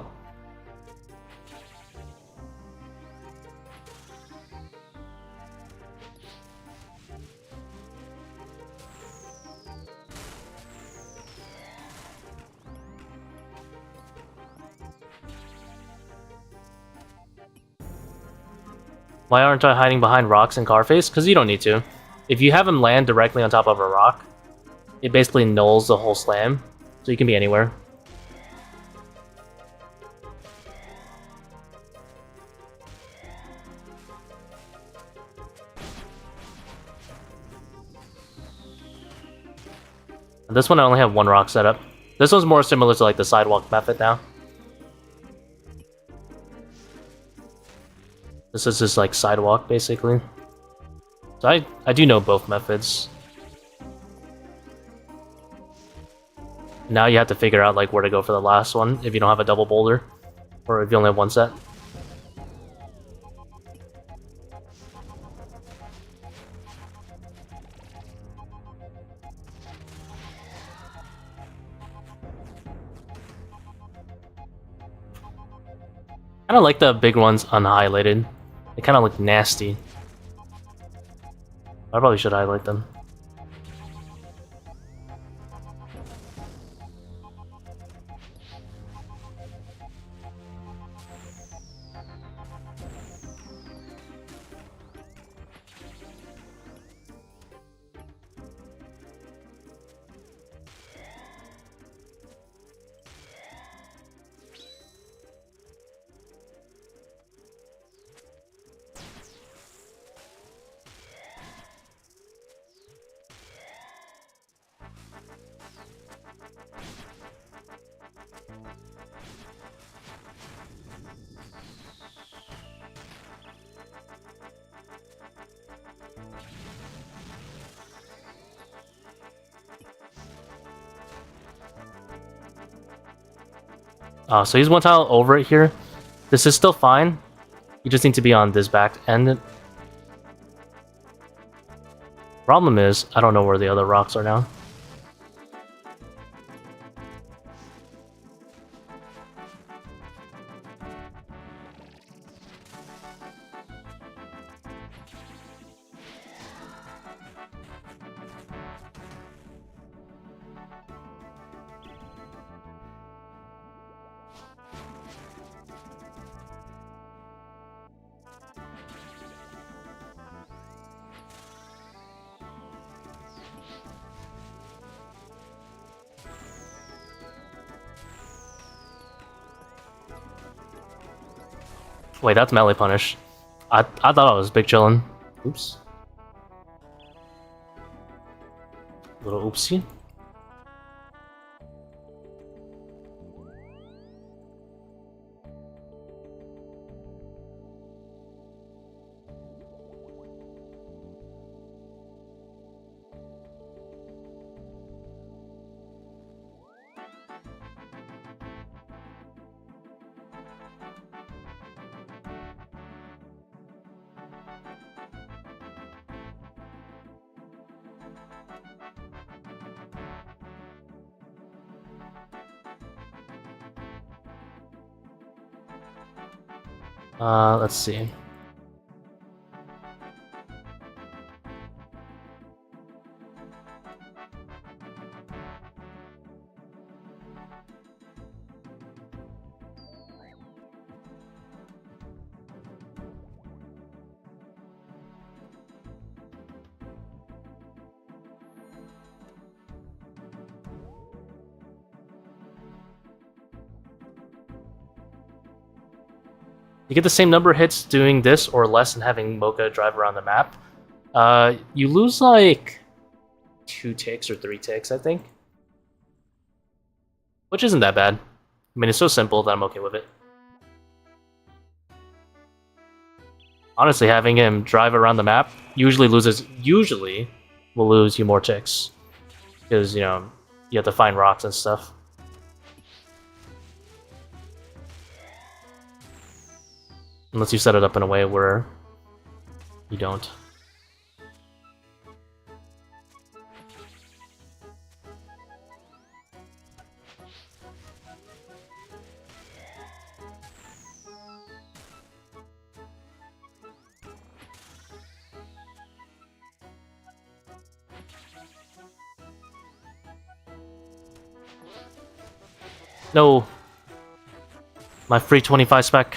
Why aren't I hiding behind rocks and Carface? Because you don't need to. If you have him land directly on top of a rock, it basically nulls the whole slam. So you can be anywhere. This one I only have one rock set up. This one's more similar to like the sidewalk method now. This is just like sidewalk basically. So I do know both methods. Now you have to figure out like where to go for the last one if you don't have a double boulder, or if you only have one set. I don't like the big ones unhighlighted. They kind of look nasty. I probably should highlight them. So he's one tile over it here. This is still fine. You just need to be on this back end. Problem is, I don't know where the other rocks are now. Wait, that's melee punish. I thought I was big chillin'. Oops. Little oopsie. Let's see. You get the same number of hits doing this or less than having Mokh drive around the map. You lose like 2 ticks or 3 ticks, I think. Which isn't that bad. I mean, it's so simple that I'm okay with it. Honestly, having him drive around the map usually will lose you more ticks. Because, you know, you have to find rocks and stuff. Unless you set it up in a way where you don't. No! My free 25 spec.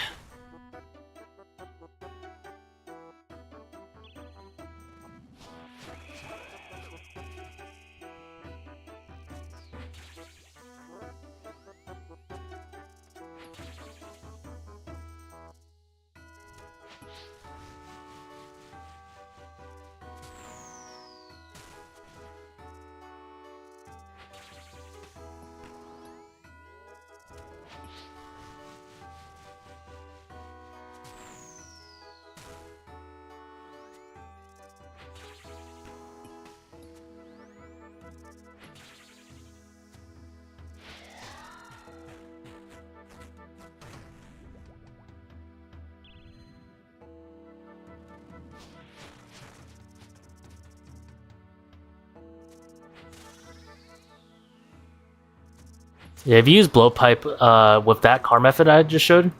Yeah, if you use Blowpipe with that car method I just showed,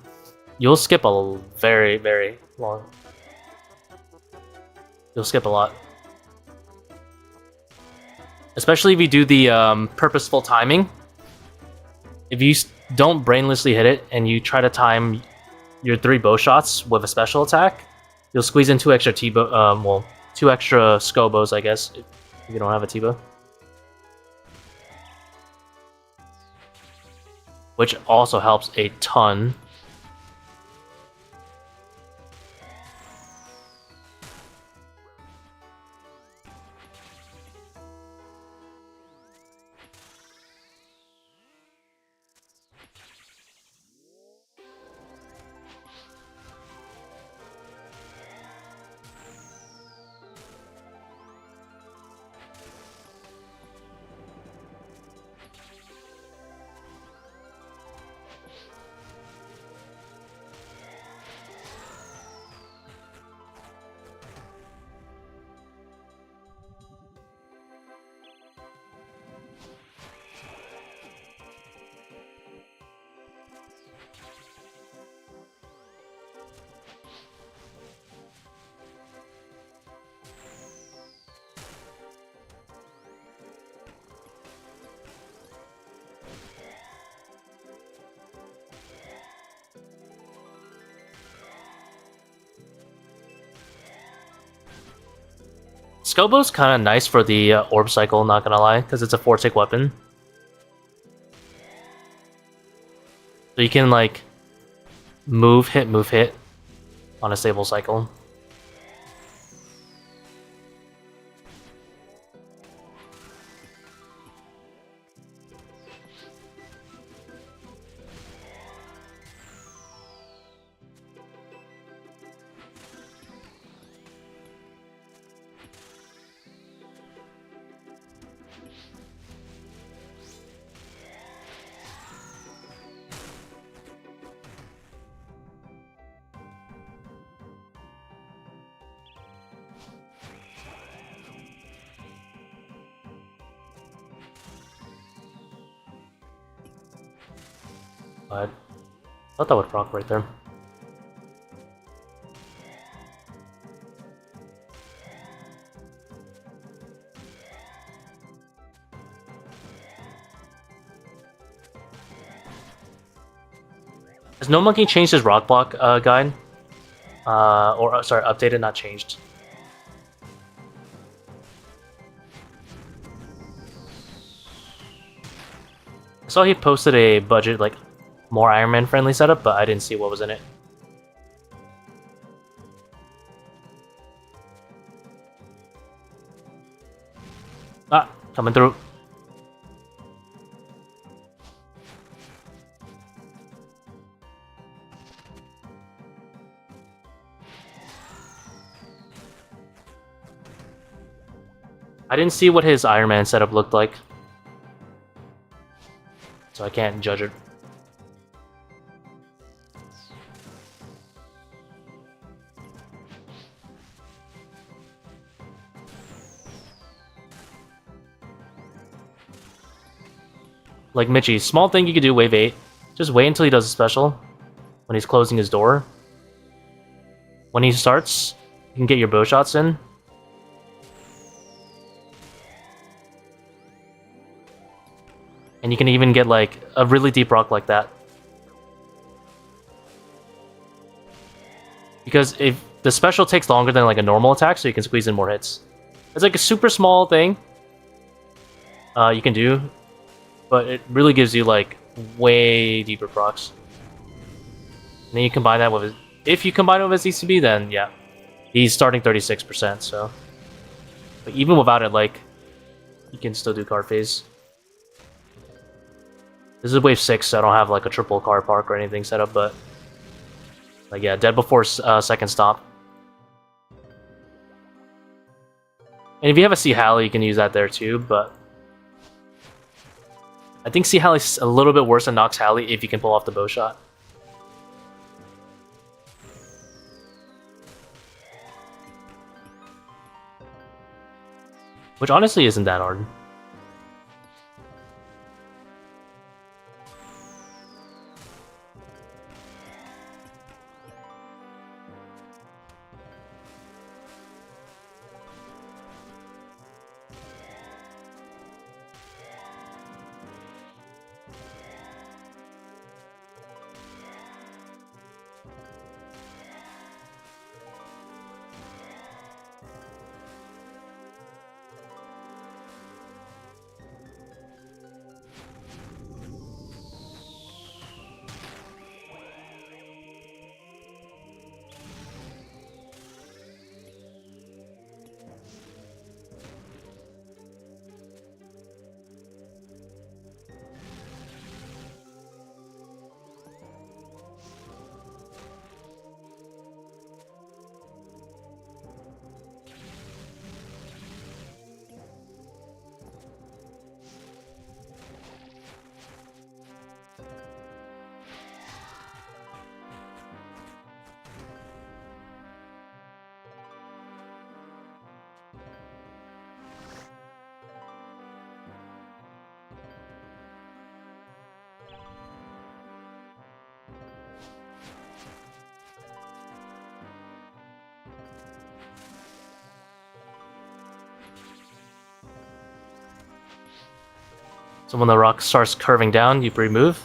you'll skip a very, very long. You'll skip a lot. Especially if you do the purposeful timing. If you don't brainlessly hit it and you try to time your 3 bow shots with a special attack, you'll squeeze in 2 extra T-bow, well, 2 extra Scobos, I guess, if you don't have a T-bow. Which also helps a ton. Scobo's kind of nice for the orb cycle, not gonna lie, because it's a 4-tick weapon. So you can like move, hit on a stable cycle. I thought that would proc right there. Has No Monkey changed his rock block guide? Sorry, updated, not changed. I saw he posted a budget, like, more Iron Man friendly setup, but I didn't see what was in it. Ah, coming through. I didn't see what his Iron Man setup looked like, so I can't judge it. Like Mitchie, small thing you could do wave 8. Just wait until he does a special when he's closing his door. When he starts, you can get your bow shots in. And you can even get like a really deep rock like that. Because if the special takes longer than like a normal attack, so you can squeeze in more hits. It's like a super small thing you can do, but it really gives you like way deeper procs. And then you combine that with his, if you combine it with his ECB, then yeah, he's starting 36%. So, but even without it, like you can still do card phase. This is wave 6, so I don't have like a triple card park or anything set up, but like yeah, dead before second stop. And if you have a Sea Halley, you can use that there too, but I think Sea Halley's a little bit worse than Nox Halley if you can pull off the bow shot. Which honestly isn't that hard. So when the rock starts curving down, you remove.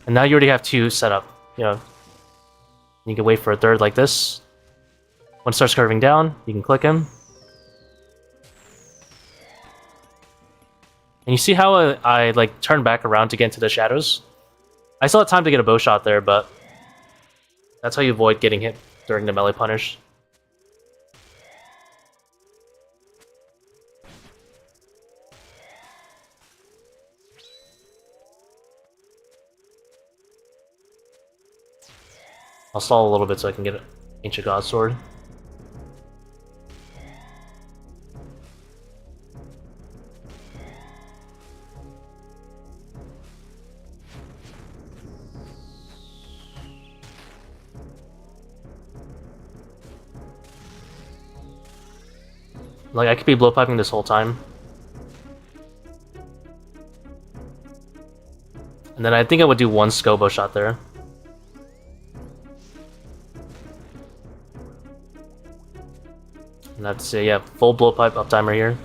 And now you already have 2 set up, you know. You can wait for a third like this. When it starts curving down, you can click him. And you see how I like turn back around to get into the shadows? I still had time to get a bow shot there, but that's how you avoid getting hit during the melee punish. I'll stall a little bit so I can get an Ancient God Sword. Like, I could be blowpiping this whole time. And then I think I would do one Scobo shot there. And that's it, yeah, full blowpipe uptimer here.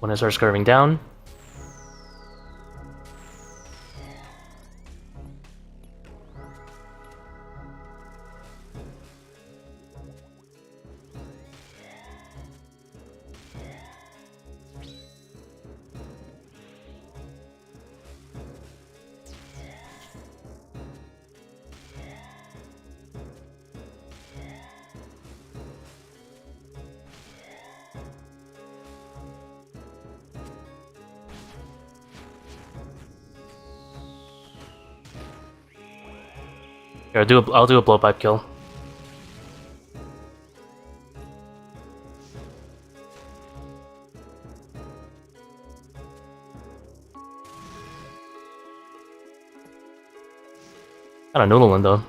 When it starts curving down. Here, I'll do a blowpipe kill. Kinda noodling though.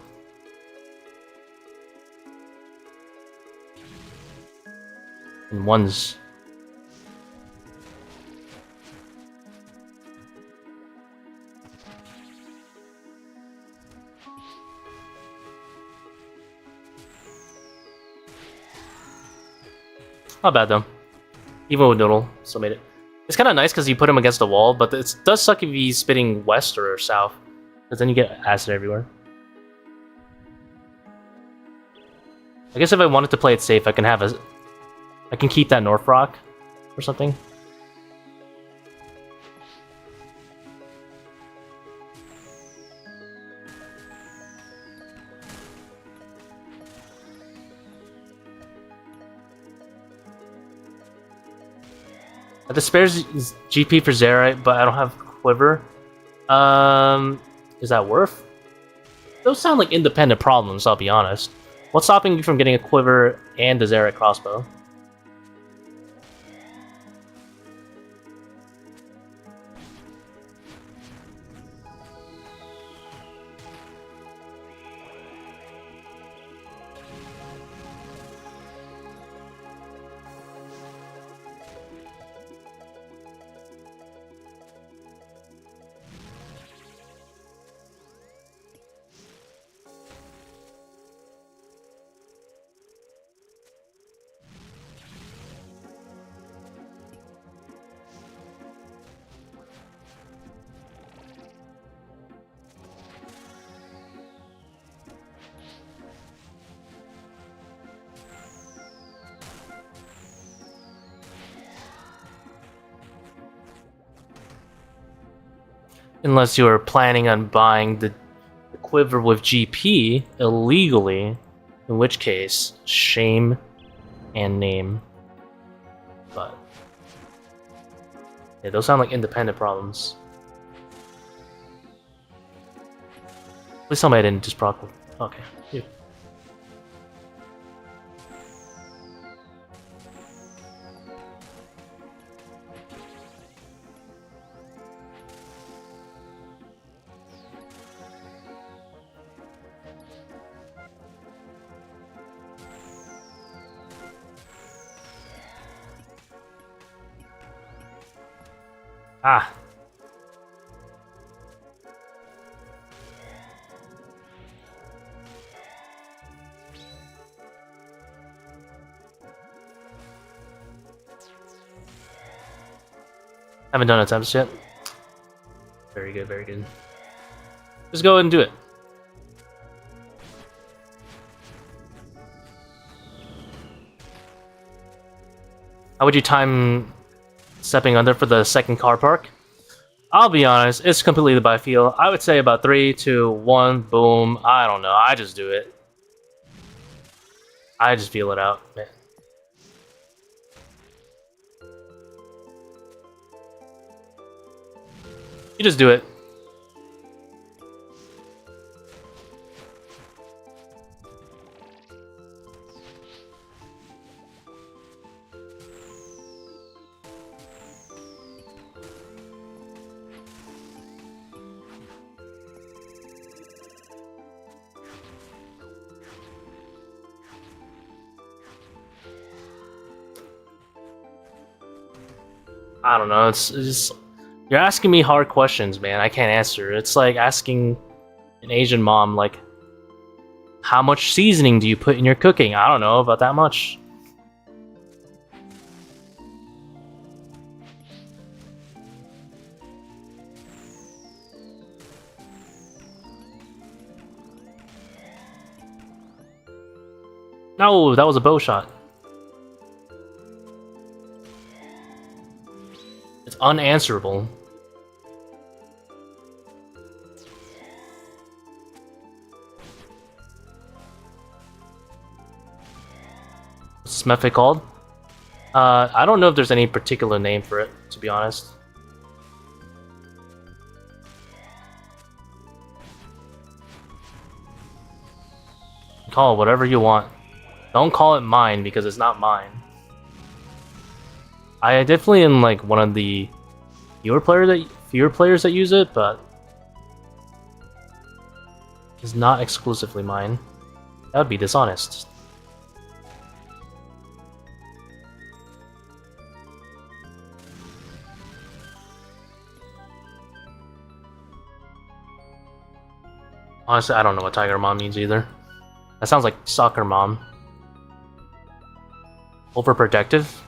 And ones. Not bad though. Even with Noodle, still made it. It's kind of nice because you put him against the wall, but it does suck if he's spitting west or south, because then you get acid everywhere. I guess if I wanted to play it safe, I can keep that North Rock or something. The spares is GP for Zerite, but I don't have Quiver. Is that worth? Those sound like independent problems, I'll be honest. What's stopping you from getting a Quiver and a Zerite crossbow? Unless you are planning on buying the Quiver with GP illegally, in which case, shame and name. But yeah, those sound like independent problems. Please tell me I didn't just proc. Okay. Yeah. Ah. Haven't done attempts yet. Very good, very good. Just go ahead and do it. How would you time stepping under for the second car park? I'll be honest, it's completely by feel. I would say about 3, 2, 1, boom. I don't know, I just do it. I just feel it out, man. You just do it. I don't know, it's just... You're asking me hard questions, man. I can't answer. It's like asking an Asian mom, like, how much seasoning do you put in your cooking? I don't know, about that much. No, that was a bow shot. It's unanswerable. What's this method called? I don't know if there's any particular name for it, to be honest. Call it whatever you want. Don't call it mine, because it's not mine. I definitely am like one of the fewer players that use it, but it's not exclusively mine. That would be dishonest. Honestly, I don't know what Tiger Mom means either. That sounds like soccer mom. Overprotective?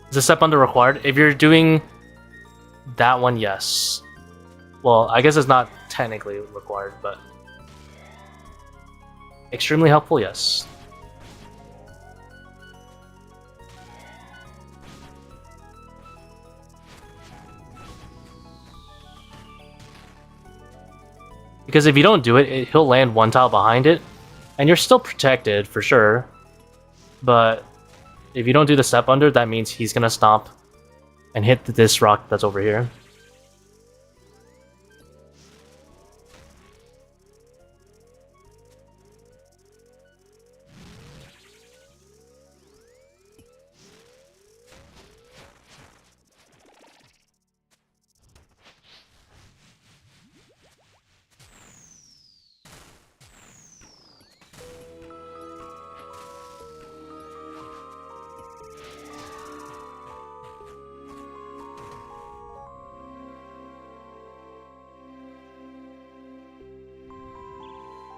Is a step under required? If you're doing that one, yes. Well, I guess it's not technically required, but extremely helpful, yes. Because if you don't do it, he'll land one tile behind it, and you're still protected for sure, but if you don't do the step under, that means he's gonna stomp and hit this rock that's over here.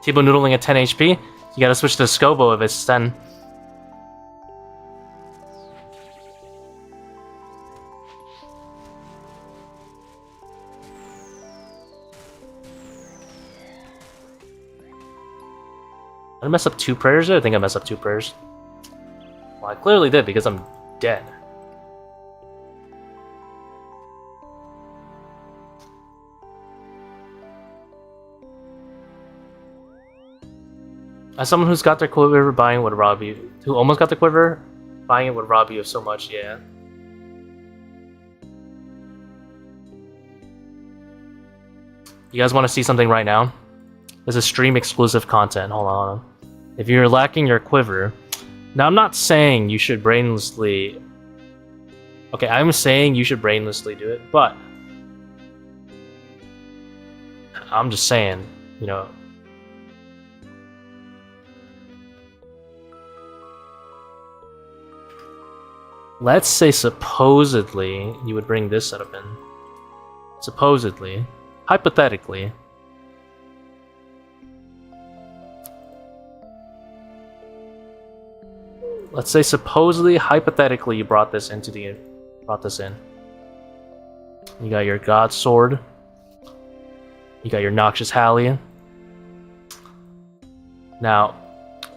T-Bow noodling at 10 HP. You gotta switch to Scobo if it's 10. Did I mess up 2 prayers there? I think I messed up 2 prayers. Well, I clearly did because I'm dead. As someone who's got their quiver, buying would rob you. Who almost got the quiver, buying it would rob you of so much. Yeah. You guys want to see something right now? This is stream exclusive content. Hold on. If you're lacking your quiver, now I'm not saying you should brainlessly. Okay, I'm saying you should brainlessly do it, but I'm just saying, you know. Let's say supposedly you would bring this setup in. Supposedly. Hypothetically. Let's say supposedly, hypothetically, you brought this in. You got your God Sword. You got your Noxious Hallion. Now,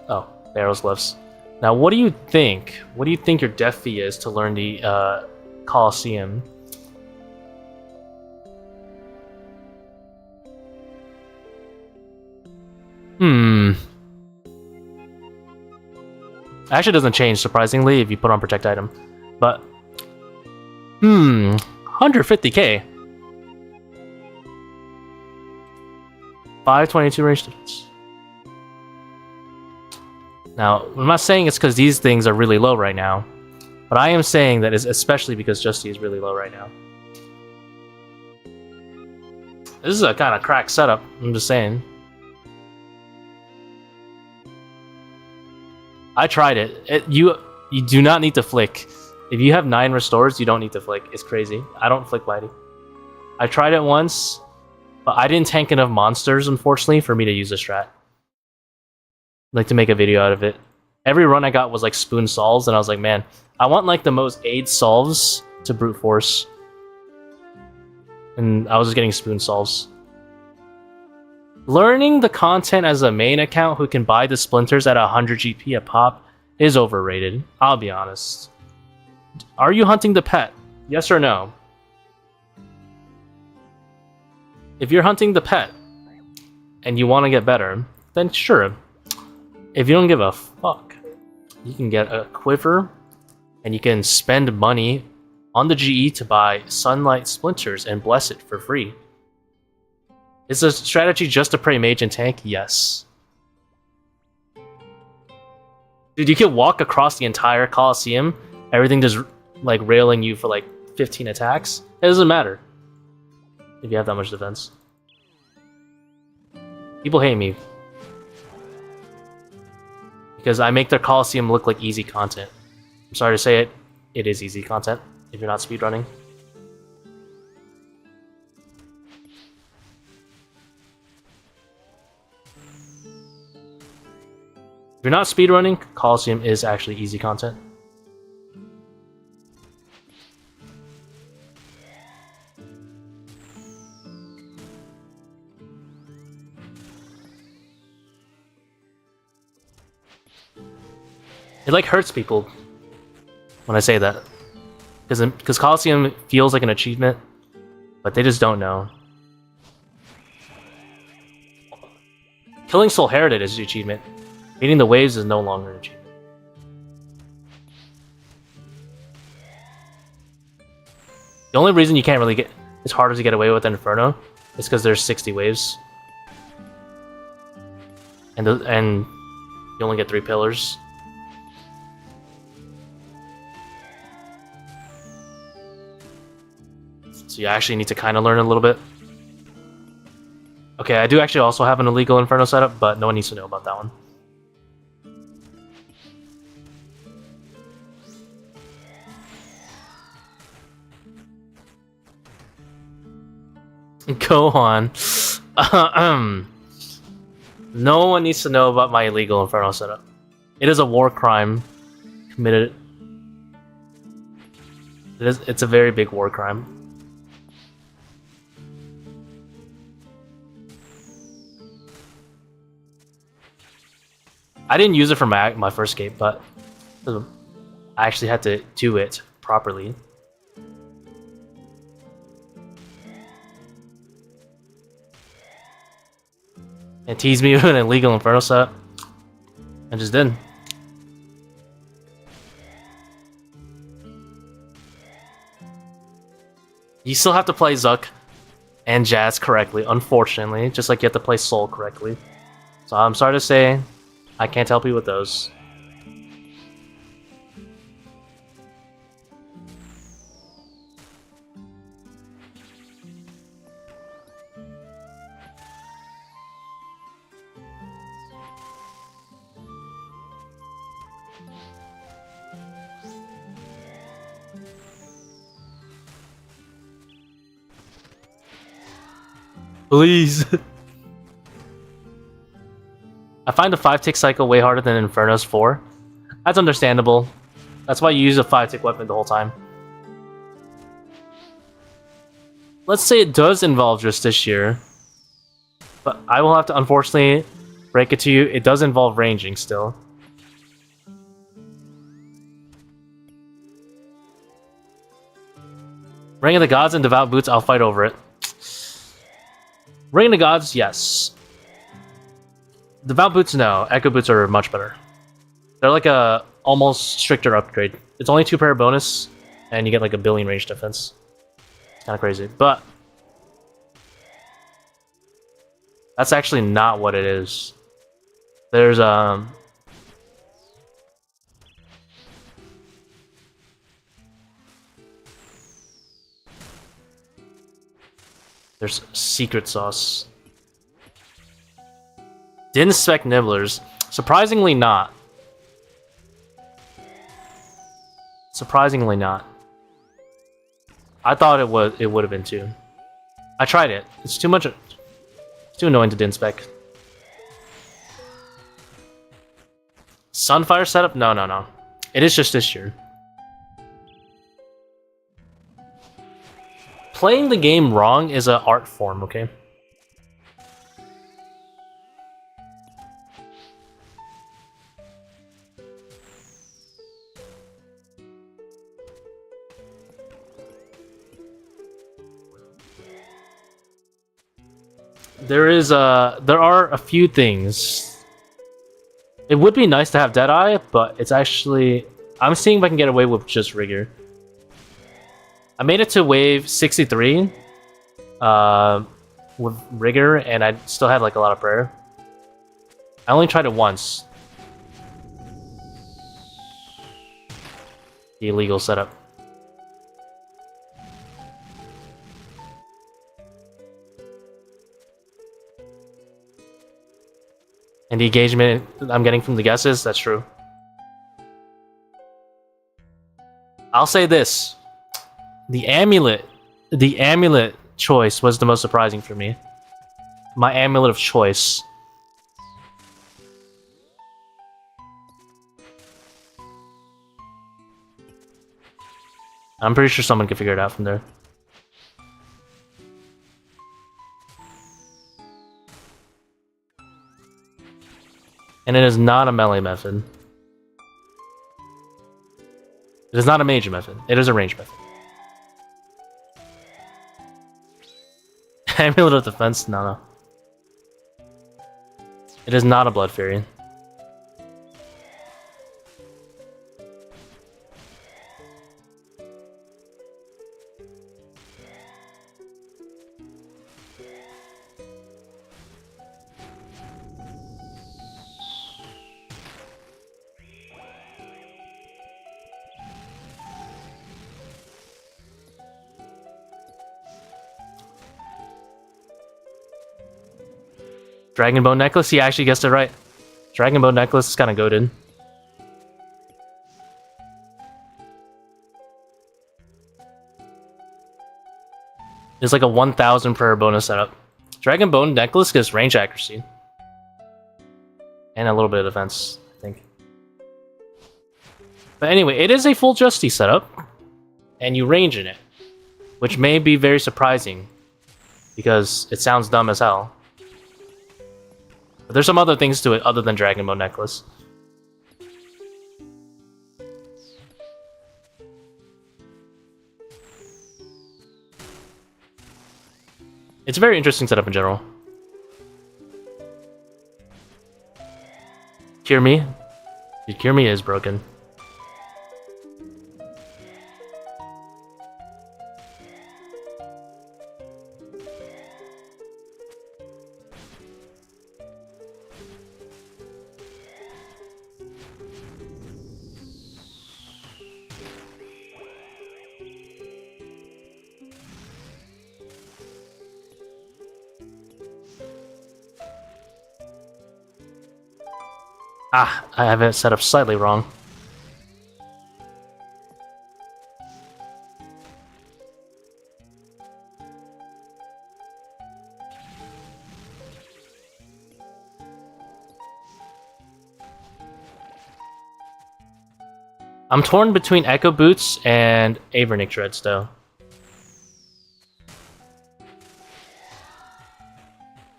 oh, Barrels Lifts. Now, what do you think? What do you think your death fee is to learn the Coliseum? Actually, doesn't change surprisingly if you put on Protect item, but 150k. 522 range defense. Now, I'm not saying it's because these things are really low right now, but I am saying that it's especially because Justy is really low right now. This is a kind of cracked setup, I'm just saying. I tried it. You do not need to flick. If you have 9 restores, you don't need to flick. It's crazy. I don't flick Mighty. I tried it once, but I didn't tank enough monsters, unfortunately, for me to use a strat. Like to make a video out of it. Every run I got was like spoon solves, and I was like, man, I want like the most aid solves to brute force. And I was just getting spoon solves. Learning the content as a main account who can buy the splinters at 100 GP a pop is overrated, I'll be honest. Are you hunting the pet? Yes or no? If you're hunting the pet and you want to get better, then sure. If you don't give a fuck, you can get a quiver and you can spend money on the GE to buy Sunlight Splinters and bless it for free. Is a strategy just to pray mage and tank? Yes. Dude, you can walk across the entire Coliseum, everything just like railing you for like 15 attacks. It doesn't matter if you have that much defense. People hate me because I make their Coliseum look like easy content. I'm sorry to say it, it is easy content if you're not speedrunning. If you're not speedrunning, Coliseum is actually easy content. It like hurts people when I say that. Because Coliseum feels like an achievement, but they just don't know. Killing Soul Heritage is the achievement. Beating the waves is no longer an achievement. The only reason you can't really get... It's harder to get away with Inferno is because there's 60 waves. And you only get 3 pillars. So you actually need to kind of learn a little bit. Okay, I do actually also have an illegal Inferno setup, but no one needs to know about that one. Go on. No one needs to know about my illegal Inferno setup. It is a war crime committed. It's a very big war crime. I didn't use it for my first game, but I actually had to do it properly. And tease me with an illegal Inferno setup. I just did. You still have to play Zuck and Jazz correctly, unfortunately, just like you have to play Soul correctly. So I'm sorry to say, I can't help you with those. Please. I find the 5-tick cycle way harder than Inferno's 4. That's understandable. That's why you use a 5-tick weapon the whole time. Let's say it does involve Justiciar. But I will have to unfortunately break it to you. It does involve ranging still. Ring of the Gods and Devout Boots, I'll fight over it. Ring of the Gods, yes. Devout Boots, no. Echo Boots are much better. They're like a almost stricter upgrade. It's only 2 pair bonus, and you get like a billion range defense. It's kind of crazy, but that's actually not what it is. There's secret sauce. Didn't spec nibblers. Surprisingly not. Surprisingly not. I thought it would have been too. I tried it. It's too much. It's too annoying to din spec. Sunfire setup? No, no, no. It is just this year. Playing the game wrong is an art form, okay? There are a few things. It would be nice to have Deadeye, but it's actually... I'm seeing if I can get away with just Rigor. I made it to wave 63 with Rigor, and I still had like a lot of prayer. I only tried it once. The illegal setup. And the engagement I'm getting from the guesses, that's true. I'll say this. The amulet choice was the most surprising for me. My amulet of choice. I'm pretty sure someone can figure it out from there. And it is not a melee method. It is not a mage method. It is a range method. Amulet of Defense? No, no. It is not a Blood Fury. Dragon Bone Necklace? He actually guessed it right. Dragon Bone Necklace is kind of goated. It's like a 1000 prayer bonus setup. Dragon Bone Necklace gives range accuracy. And a little bit of defense, I think. But anyway, it is a full Justy setup. And you range in it. Which may be very surprising. Because it sounds dumb as hell. But there's some other things to it other than Dragon Bone Necklace. It's a very interesting setup in general. Hear me? Dude, Cure Me is broken. Ah, I have it set up slightly wrong. I'm torn between Echo Boots and Avernic Treads, though.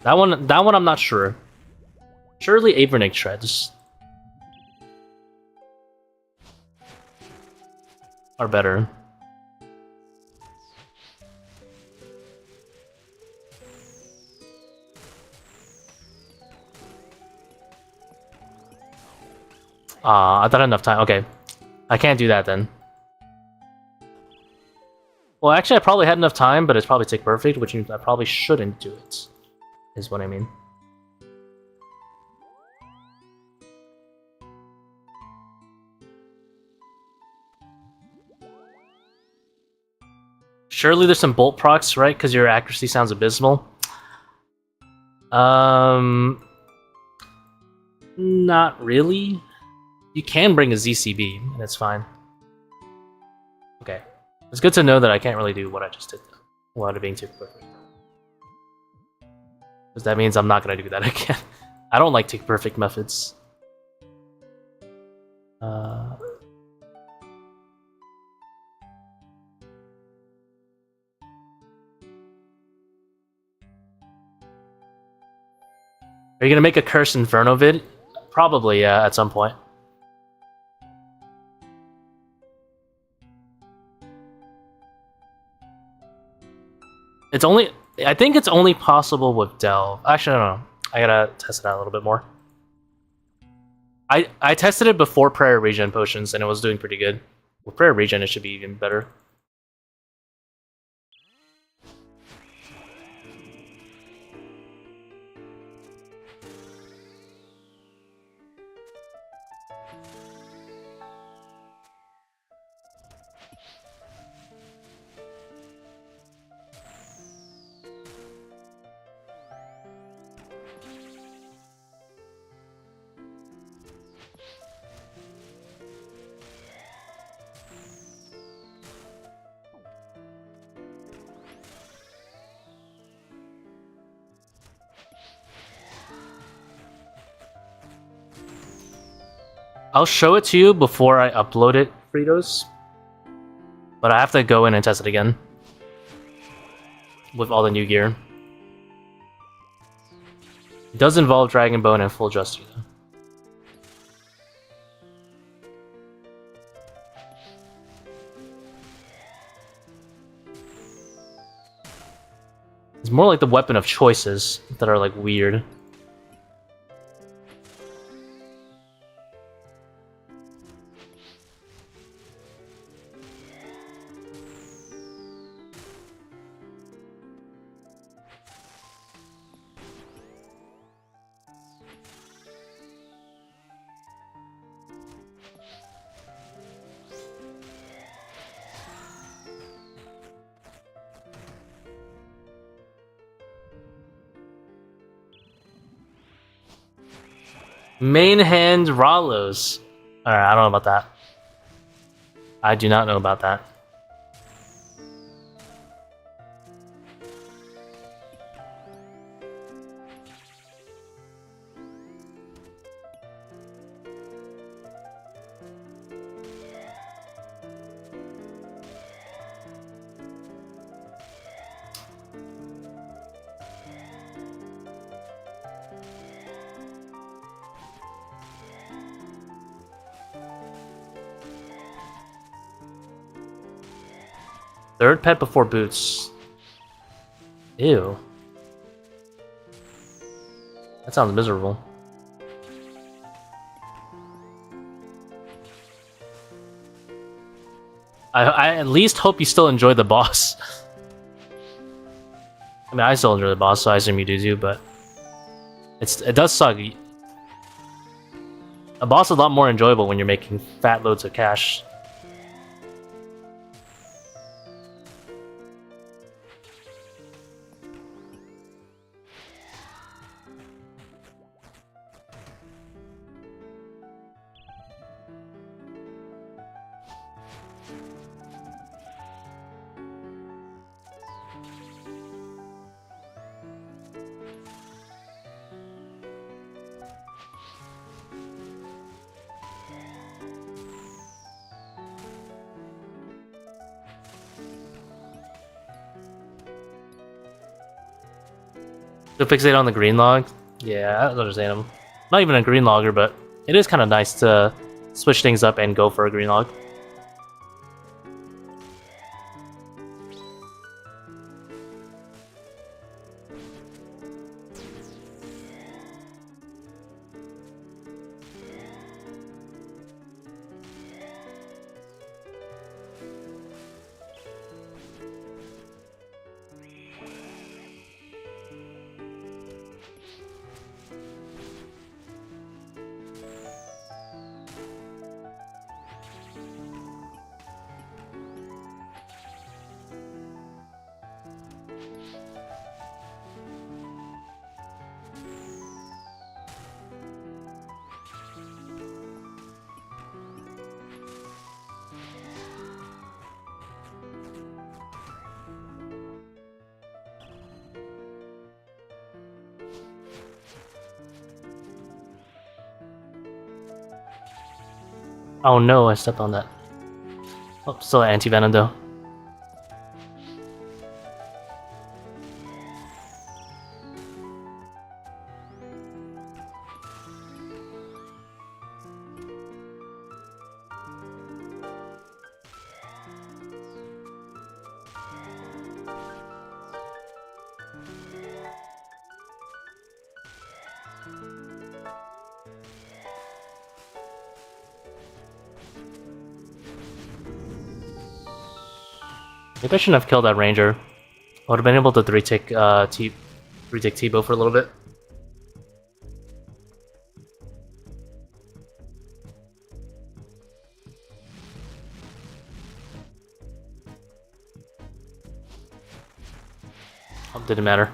That one I'm not sure. Surely Avernic Treads are better. I thought I had enough time. Okay. I can't do that then. Well, actually, I probably had enough time, but it's probably tick perfect, which means I probably shouldn't do it, is what I mean. Surely there's some bolt procs, right? Because your accuracy sounds abysmal. Not really. You can bring a ZCB, and it's fine. Okay. It's good to know that I can't really do what I just did, though, without it being too perfect. Because that means I'm not going to do that again. I don't like tick perfect methods. Are you going to make a Curse Inferno vid? Probably, yeah, at some point. It's only... I think it's only possible with Delve. Actually, I don't know. I gotta test it out a little bit more. I tested it before Prayer Regen Potions, and it was doing pretty good. With Prayer Regen, it should be even better. I'll show it to you before I upload it, Fritos. But I have to go in and test it again. With all the new gear. It does involve Dragon Bone and Full Juster, though. It's more like the weapon of choices that are, like, weird. Main hand Rollos. Alright, I don't know about that. I do not know about that. Third pet before boots. Ew. That sounds miserable. I at least hope you still enjoy the boss. I mean, I still enjoy the boss, so I assume you do too, but it does suck. A boss is a lot more enjoyable when you're making fat loads of cash. To fixate on the green log? Yeah, I understand him. Not even a green logger, but it is kind of nice to switch things up and go for a green log. Oh no, I stepped on that. Oh, still anti-venom though. Maybe I shouldn't have killed that ranger. I would have been able to 3-tick T-bow for a little bit. Oh, didn't matter.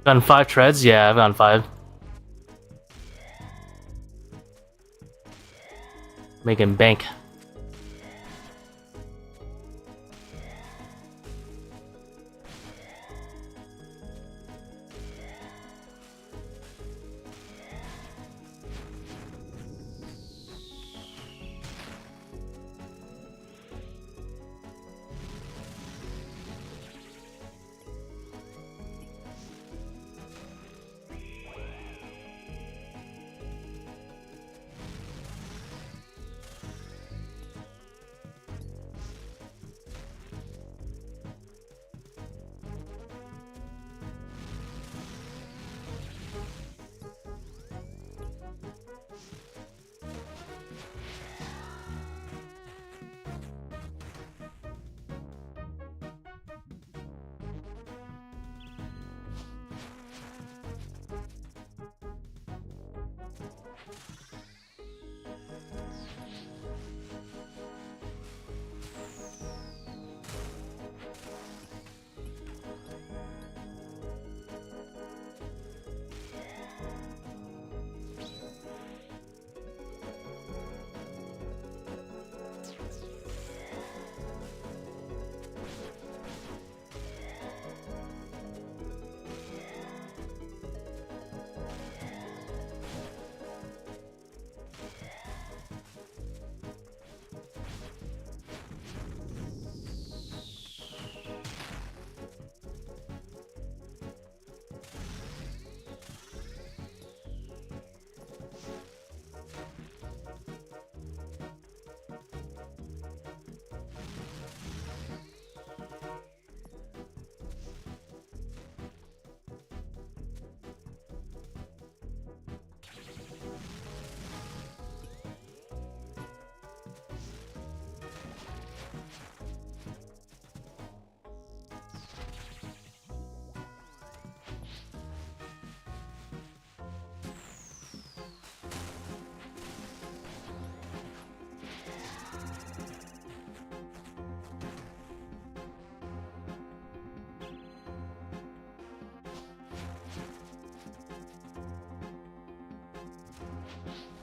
Gotten 5 treads? Yeah, I've gotten 5. Making bank.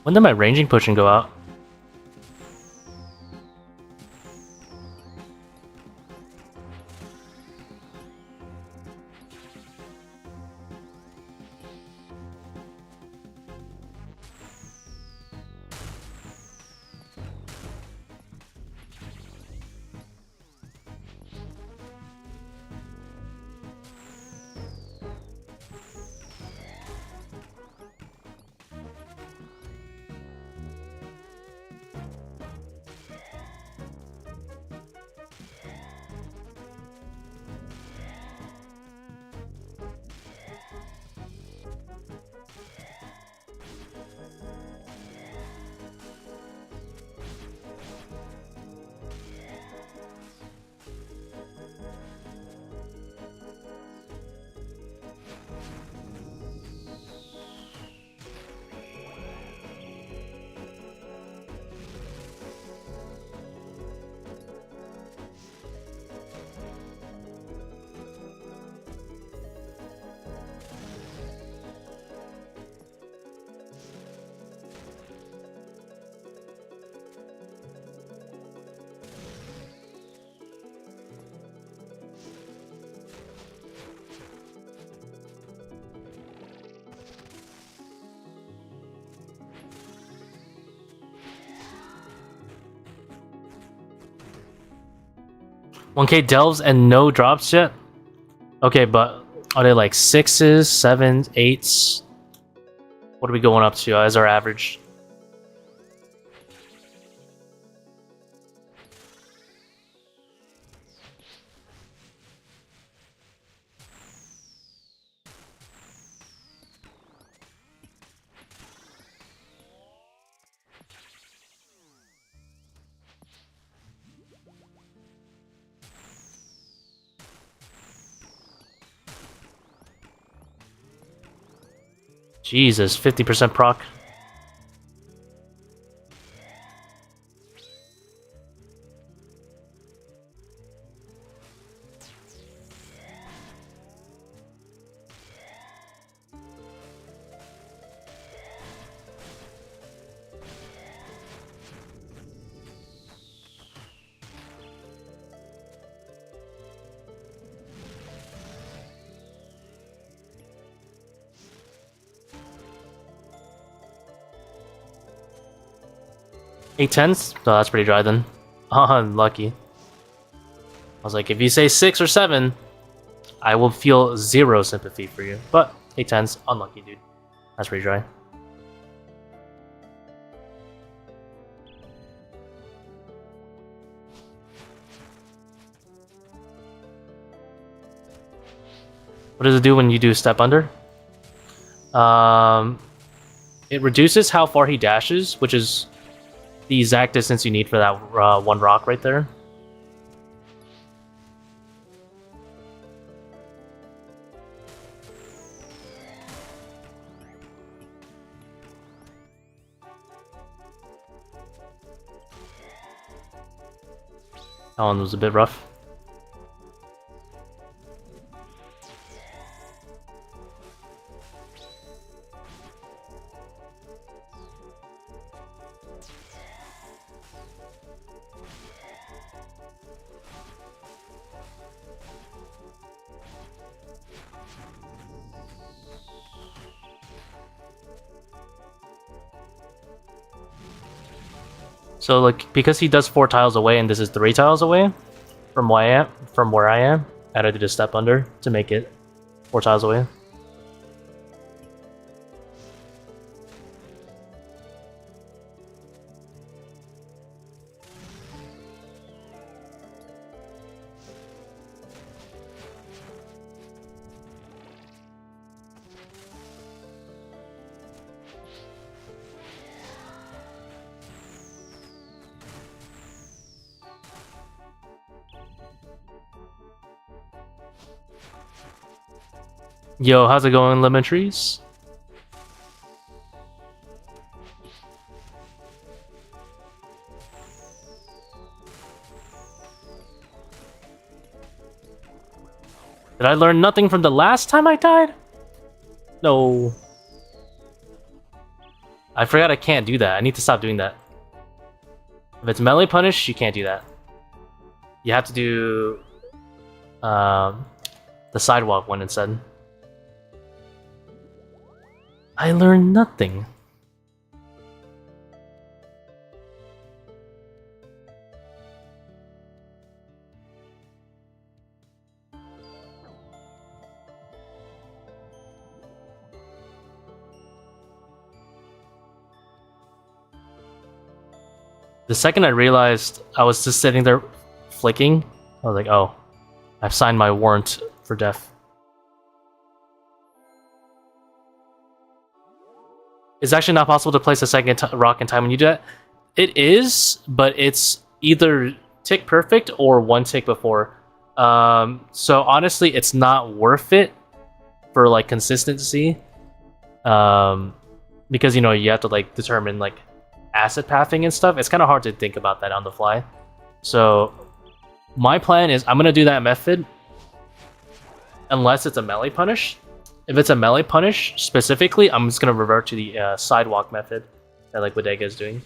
When did my ranging potion go out? $1K delves and no drops yet? Okay, but are they like 6s, 7s, 8s? What are we going up to as our average? Jesus, 50% proc. Eight tens? No, that's pretty dry then. Unlucky. I was like, if you say 6 or 7, I will feel 0 sympathy for you. But 8 tens, unlucky, dude. That's pretty dry. What does it do when you do step under? It reduces how far he dashes, which is the exact distance you need for that one rock right there. That one was a bit rough. So like, because he does 4 tiles away and this is 3 tiles away from where I am, I had to just step under to make it 4 tiles away. Yo, how's it going, Lemon Trees? Did I learn nothing from the last time I died? No. I forgot I can't do that. I need to stop doing that. If it's melee punish, you can't do that. You have to do the sidewalk one instead. I learned nothing. The second I realized I was just sitting there flicking, I was like, oh, I've signed my warrant for death. It's actually not possible to place a second rock in time when you do that. It is, but it's either tick perfect or one tick before. So honestly, it's not worth it for like consistency. Because you know you have to like determine like acid pathing and stuff. It's kind of hard to think about that on the fly. So my plan is I'm gonna do that method unless it's a melee punish. If it's a melee punish specifically, I'm just gonna revert to the sidewalk method that like Bodega is doing.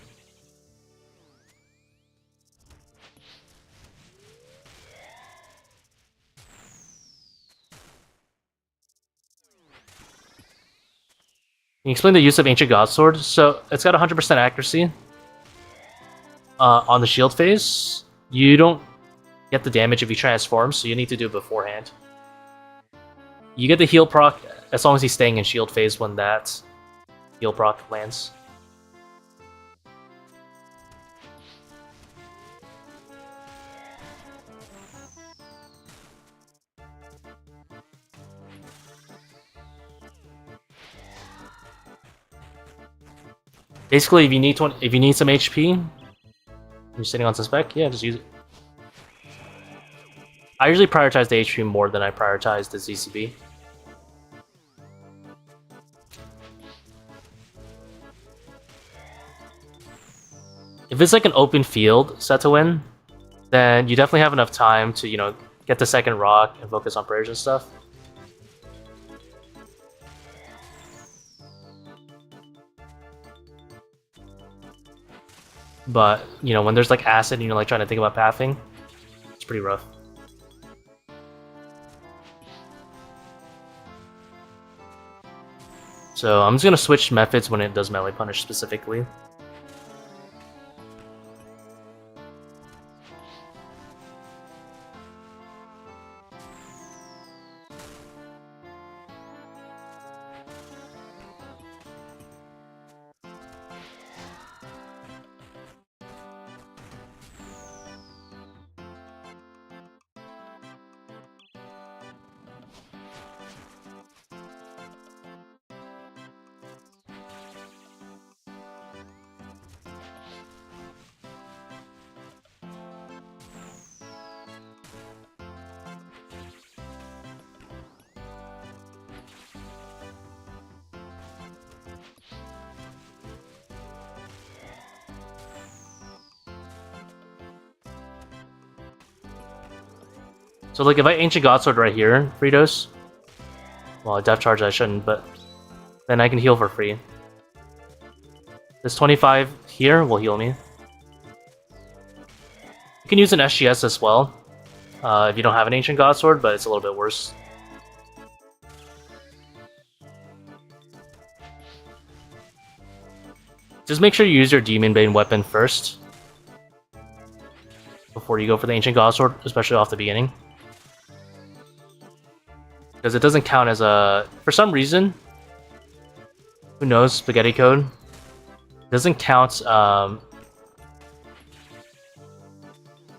Can you explain the use of Ancient God Sword? So it's got 100% accuracy on the shield phase. You don't get the damage if you transform, so you need to do it beforehand. You get the heal proc as long as he's staying in shield phase when that heal proc lands. Basically, if you need some HP, you're sitting on some spec, yeah, just use it. I usually prioritize the HP more than I prioritize the ZCB. If it's like an open field set to win, then you definitely have enough time to, you know, get the second rock and focus on prayers and stuff. But, you know, when there's like acid and you're like trying to think about pathing, it's pretty rough. So I'm just gonna switch methods when it does melee punish specifically. So like if I Ancient God Sword right here, Fritos, well I Death Charge I shouldn't, but then I can heal for free. This 25 here will heal me. You can use an SGS as well, if you don't have an Ancient God Sword, but it's a little bit worse. Just make sure you use your Demon Bane weapon first, before you go for the Ancient God Sword, especially off the beginning. Because it doesn't count as a... For some reason, who knows, spaghetti code, it doesn't count as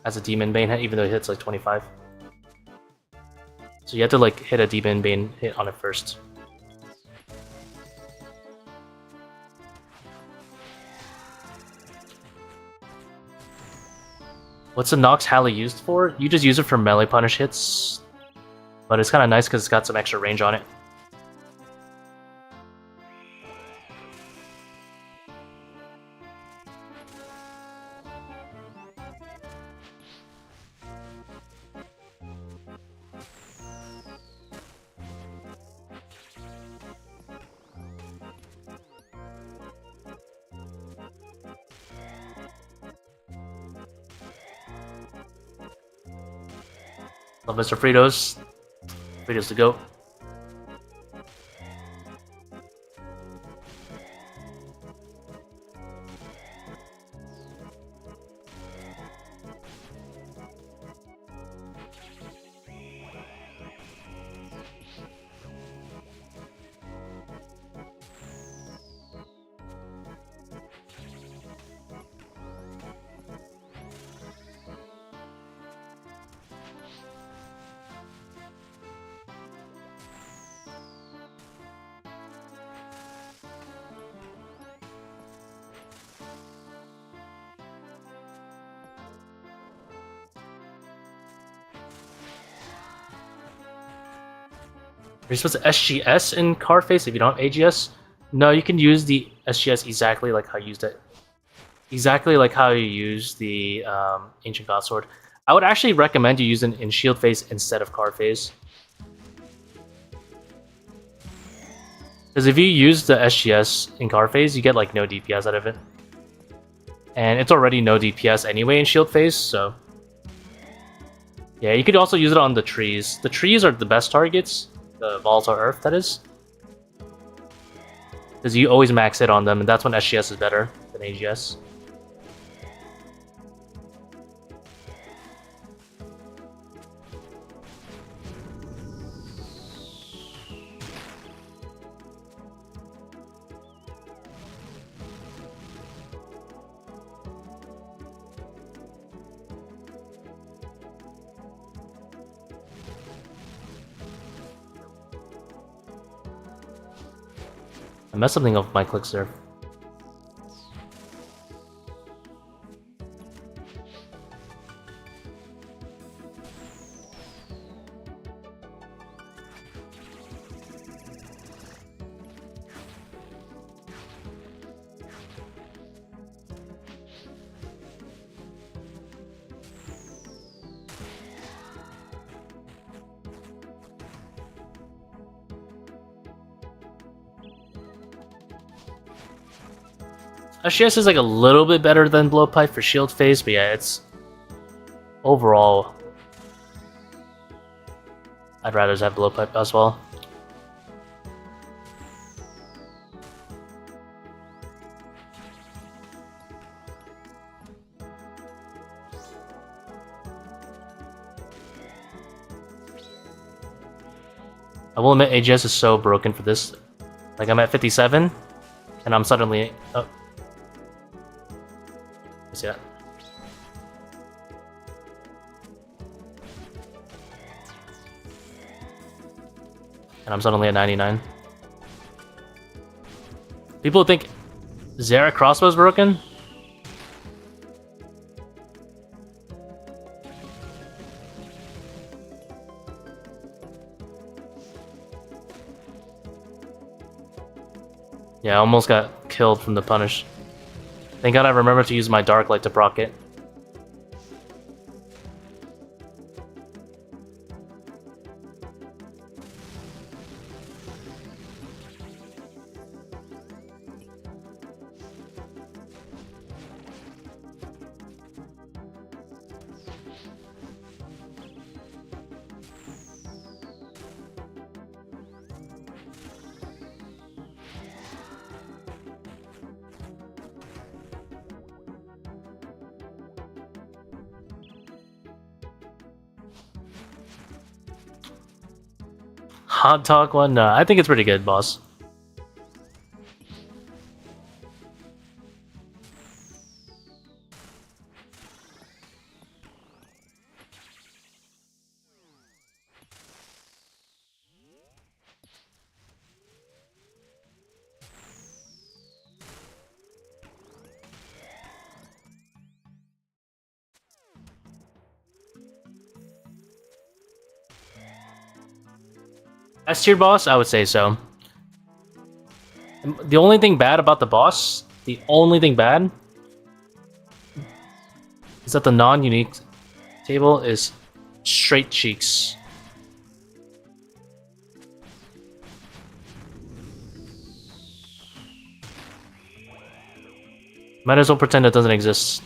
a Demon Bane hit, even though it hits like 25. So you have to like hit a Demon Bane hit on it first. What's the Nox Halley used for? You just use it for melee punish hits. But it's kind of nice because it's got some extra range on it. Love Mr. Fritos. Fritos to go. Are you supposed to SGS in card face if you don't have AGS? No, you can use the SGS exactly like how you used it. Exactly like how you use the Ancient God Sword. I would actually recommend you use it in shield phase instead of card phase. Because if you use the SGS in card phase, you get like no DPS out of it. And it's already no DPS anyway in shield phase, so... Yeah, you could also use it on the trees. The trees are the best targets. The Volatile Earth, that is. Because you always max it on them, and that's when SGS is better than AGS. I messed something up with my clicks there. SGS is like a little bit better than Blowpipe for shield phase, but yeah, it's... Overall... I'd rather have Blowpipe as well. I will admit, AGS is so broken for this. Like, I'm at 57, and I'm suddenly... Oh. See that? And I'm suddenly at 99. People think Zera crossbow is broken? Yeah, I almost got killed from the punish. Thank God I remembered to use my Dark Light to proc it. Hot Talk one? No, I think it's pretty good, boss. S tier boss? I would say so. The only thing bad about the boss, the only thing bad, is that the non-unique table is straight cheeks. Might as well pretend it doesn't exist.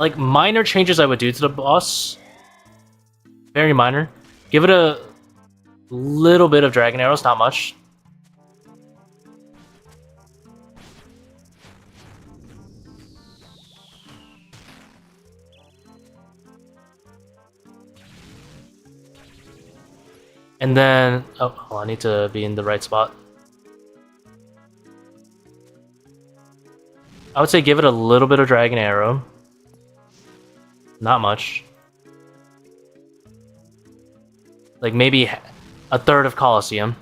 like minor changes I would do to the boss. Very minor. Give it a little bit of dragon arrows, not much. And then, oh, I need to be in the right spot. I would say give it a little bit of dragon arrow. Not much. Like maybe a third of Colosseum.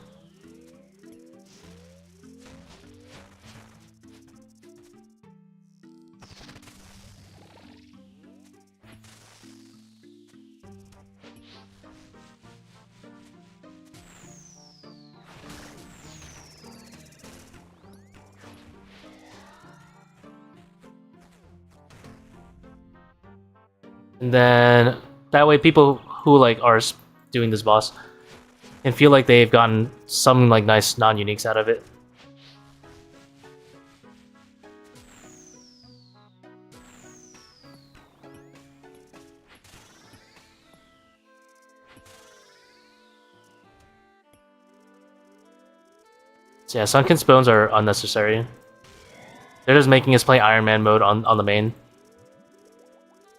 And then that way people who like are doing this boss and feel like they've gotten some like nice non-uniques out of it. So yeah, Sunken's Bones are unnecessary. They're just making us play Iron Man mode on the main.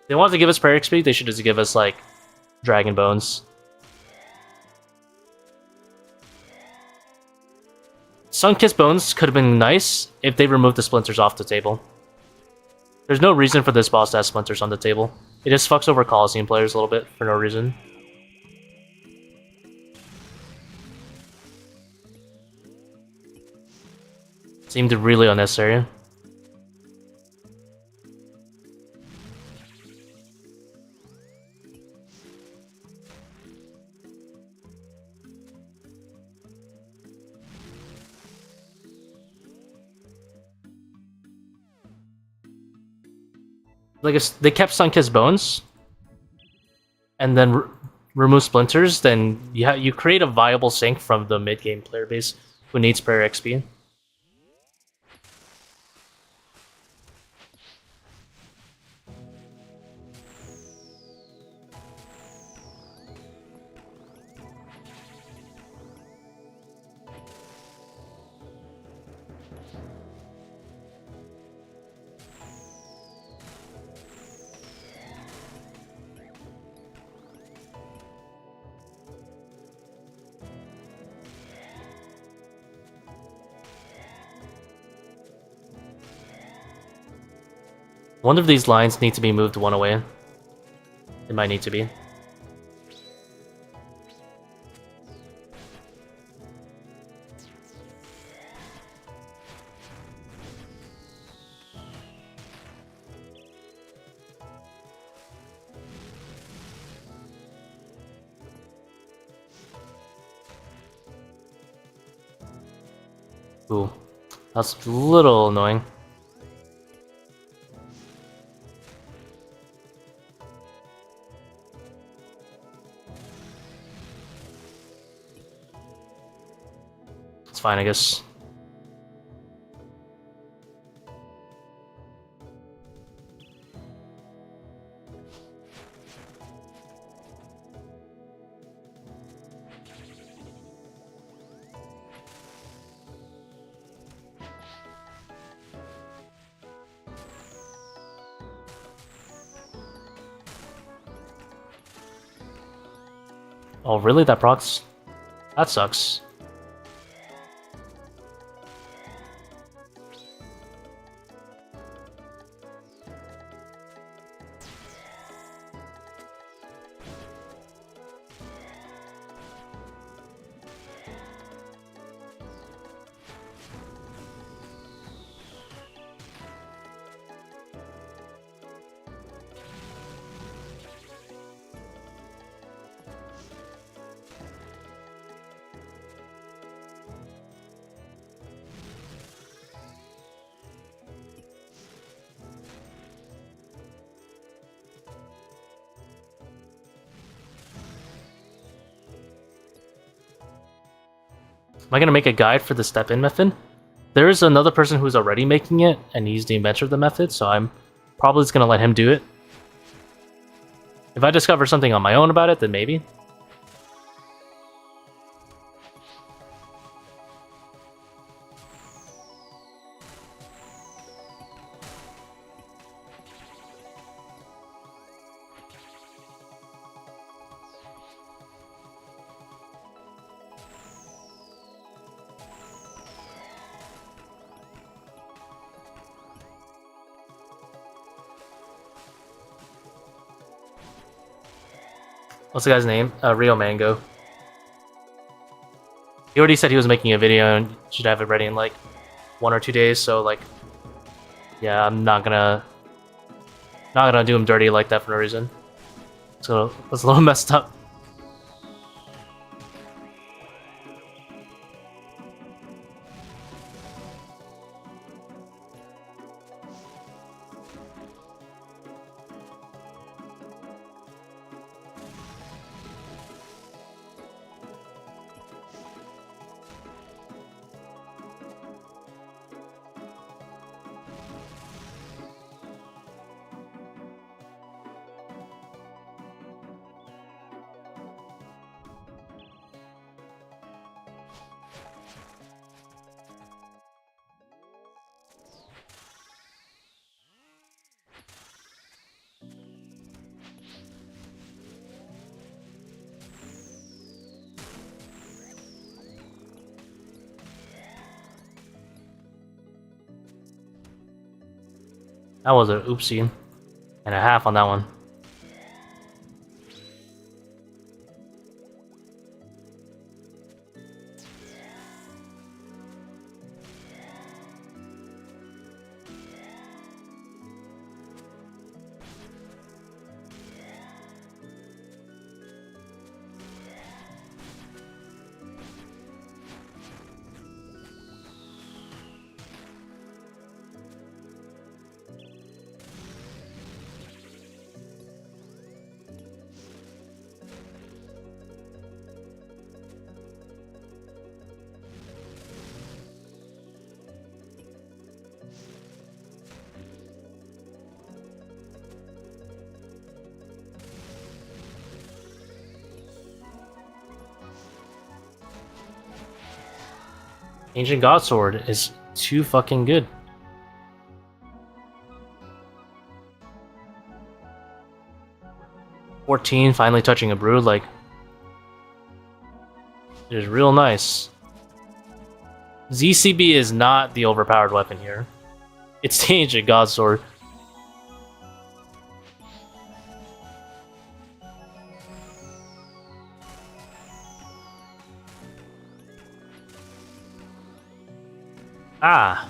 If they wanted to give us prayer XP, they should just give us like Dragon Bones. Sunkissed Bones could have been nice if they removed the splinters off the table. There's no reason for this boss to have splinters on the table. It just fucks over Colosseum players a little bit for no reason. Seemed really unnecessary. Like if they kept Sunkissed Bones and then remove splinters, then you create a viable sink from the mid-game player base who needs prayer XP. One of these lines need to be moved one away. It might need to be. Ooh, that's a little annoying. It's fine, I guess. Oh, really? That procs? That sucks. Am I going to make a guide for the step-in method? There is another person who's already making it, and he's the inventor of the method, so I'm probably just going to let him do it. If I discover something on my own about it, then maybe. What's the guy's name? Rio Mango. He already said he was making a video and should have it ready in like 1 or 2 days, so like, yeah, I'm not gonna do him dirty like that for no reason. So that's a little messed up. That was an oopsie and a half on that one. Ancient Godsword is too fucking good. $14, finally touching a brood, like, it is real nice. ZCB is not the overpowered weapon here. It's the Ancient Godsword. Ah.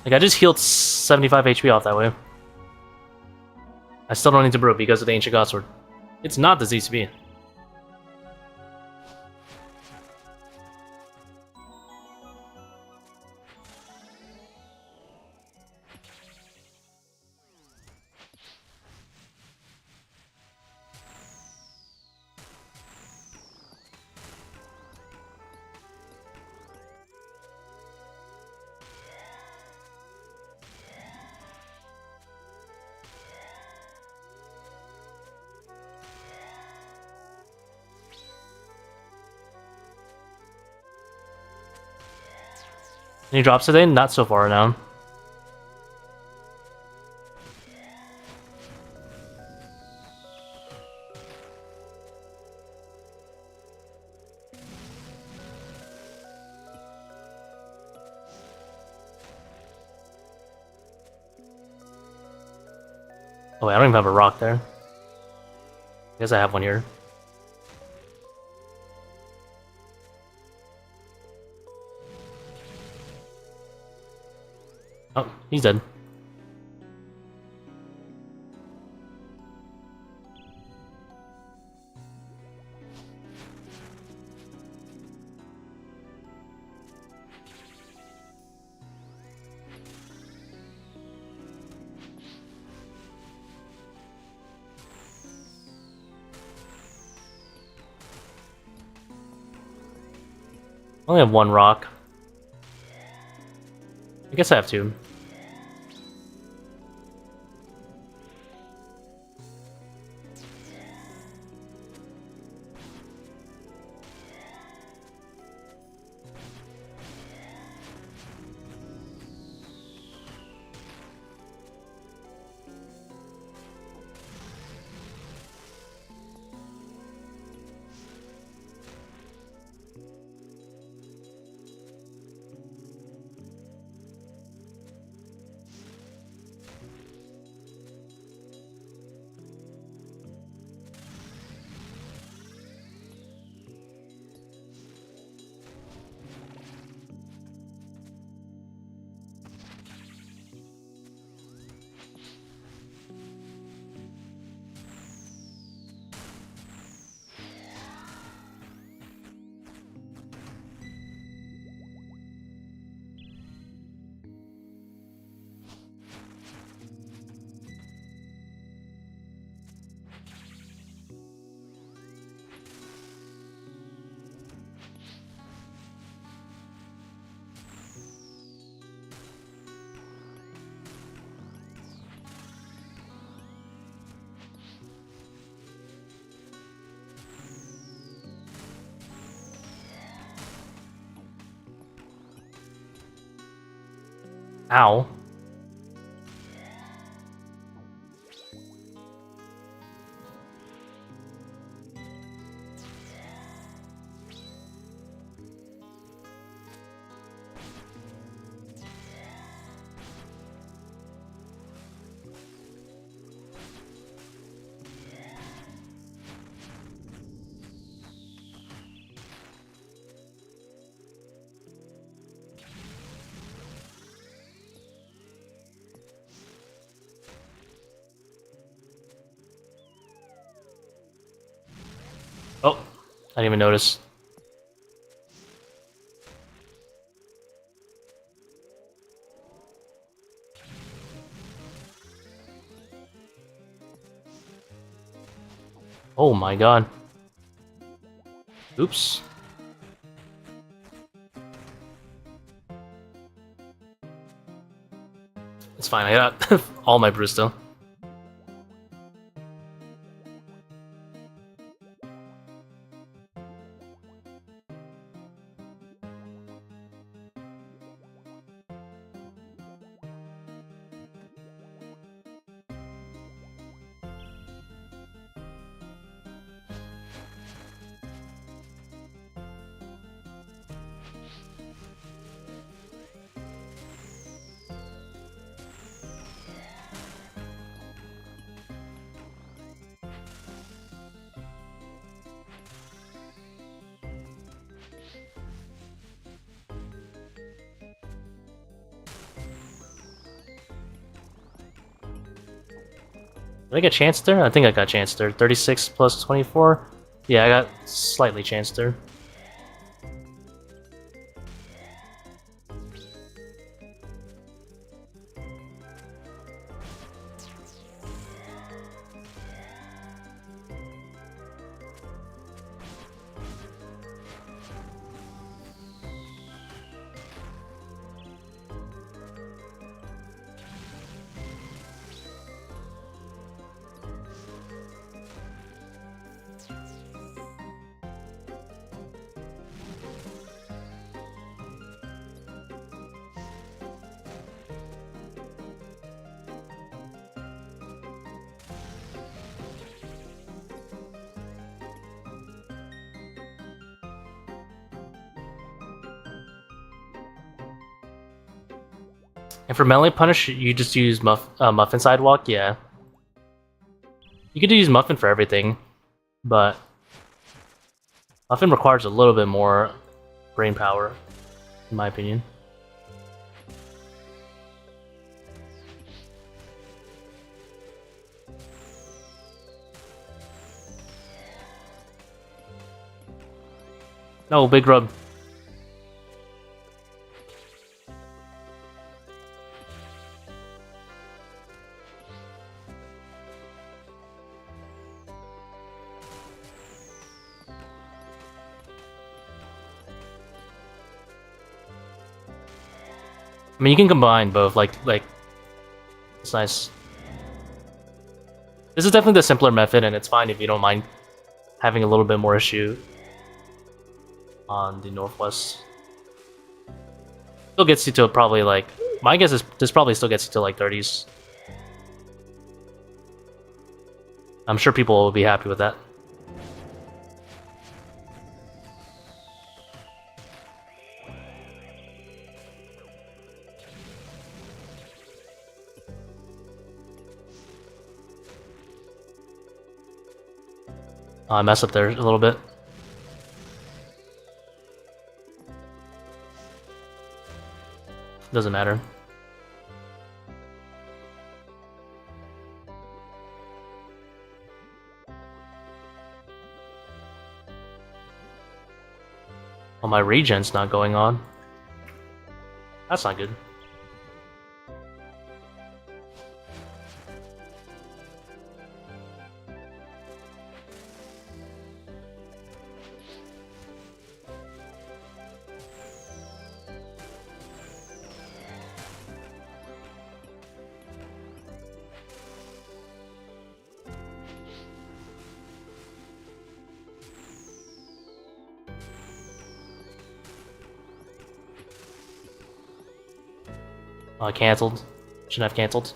Like, I just healed 75 HP off that way. I still don't need to brew because of the Ancient Godsword. It's not the ZCB. Any drops today? Not so far now. Oh wait, I don't even have a rock there. I guess I have one here. Oh, he's dead. I only have one rock. I guess I have two. Ow. Oh, I didn't even notice. Oh my god. Oops. It's fine, I got all my brews still. Did I get chanced there? I think I got chanced there. 36 plus 24? Yeah, I got slightly chanced there. And for melee punish, you just use Muffin Sidewalk, yeah. You could use Muffin for everything, but Muffin requires a little bit more brain power, in my opinion. No, big rub. I mean, you can combine both, like, it's nice. This is definitely the simpler method, and it's fine if you don't mind having a little bit more issue on the Northwest. Still gets you to probably, like, my guess is this probably still gets you to, like, 30s. I'm sure people will be happy with that. I messed up there a little bit. Doesn't matter. Well, my regen's not going on. That's not good. Cancelled. Shouldn't have cancelled.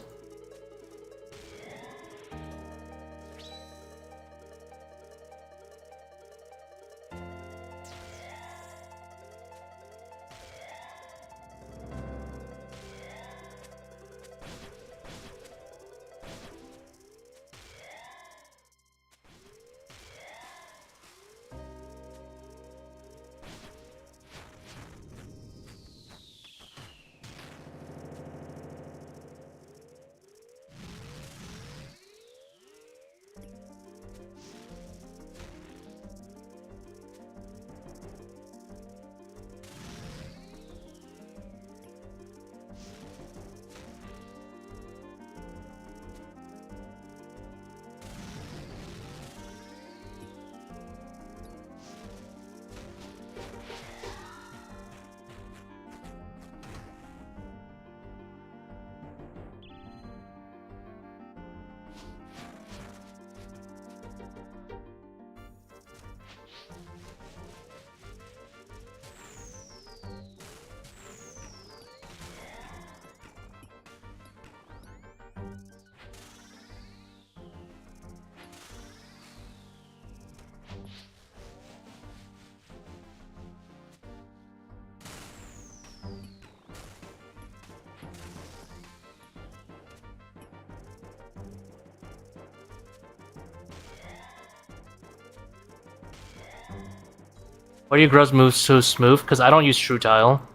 Why do your grubs move so smooth? Because I don't use True Tile.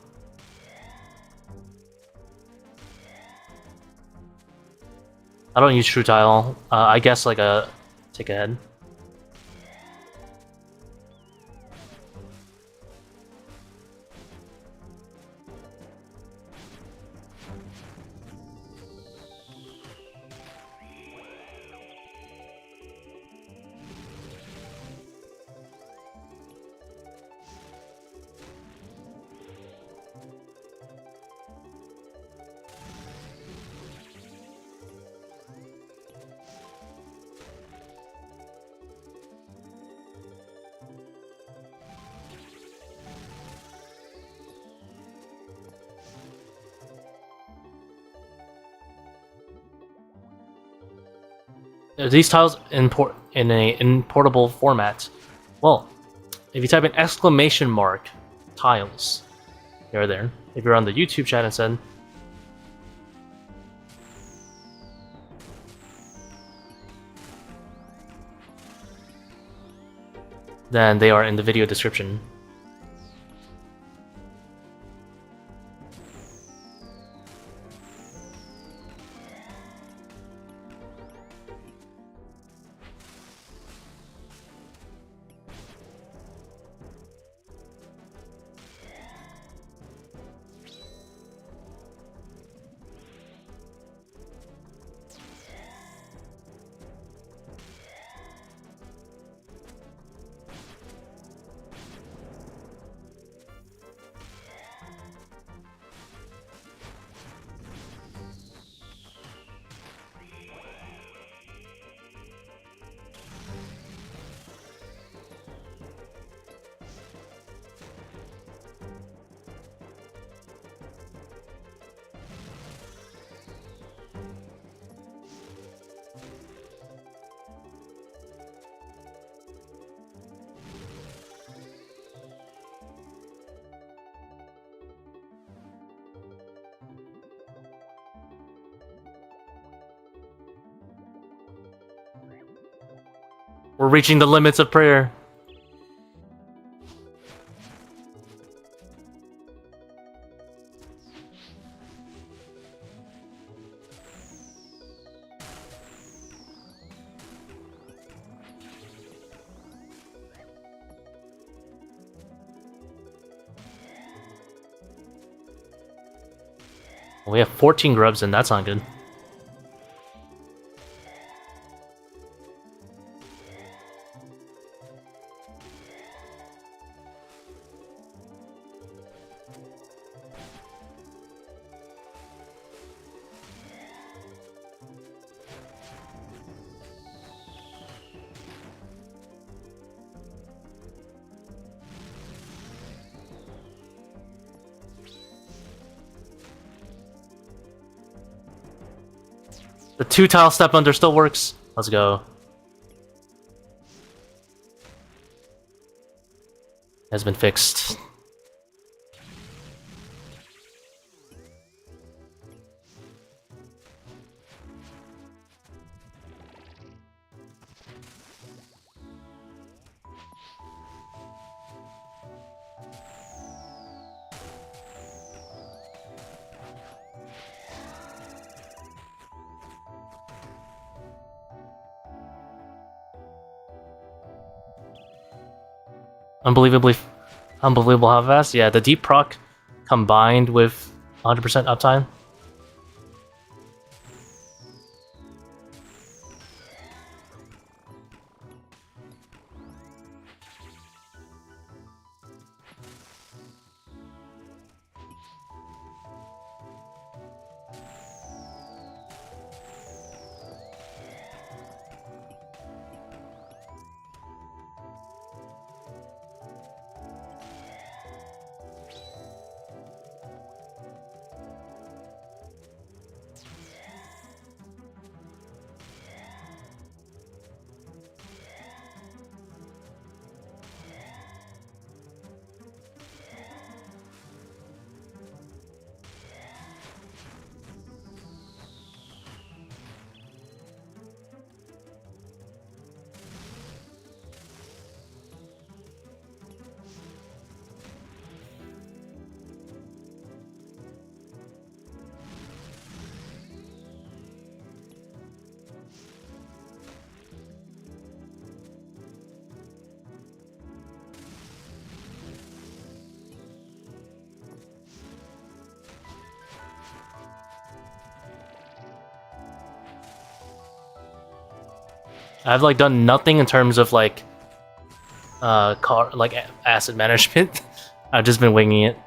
I don't use True Tile. I guess like a tick ahead. These tiles import in a importable format. Well, if you type in exclamation mark tiles, they're there. If you're on the YouTube chat instead, then they are in the video description. We're reaching the limits of prayer. We have 14 grubs and that's not good. The 2-tile step under still works. Let's go. Has been fixed. Unbelievable how fast. Yeah, the deep proc combined with 100% uptime. I've like done nothing in terms of like asset management. I've just been winging it.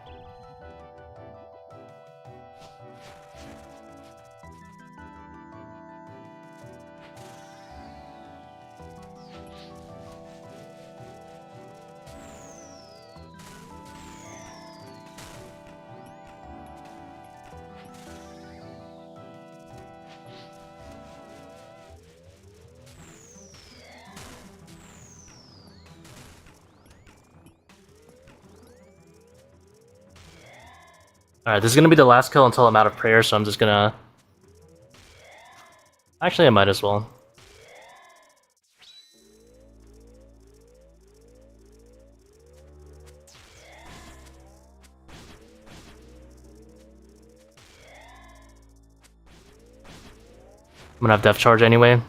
Alright, this is gonna be the last kill until I'm out of prayer, so I'm just gonna... Actually, I might as well. I'm gonna have Death Charge anyway.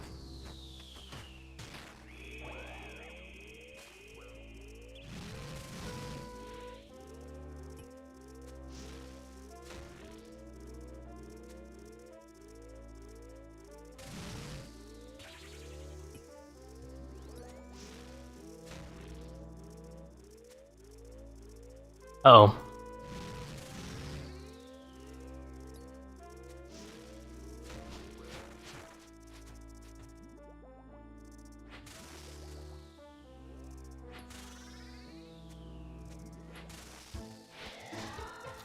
Uh-oh.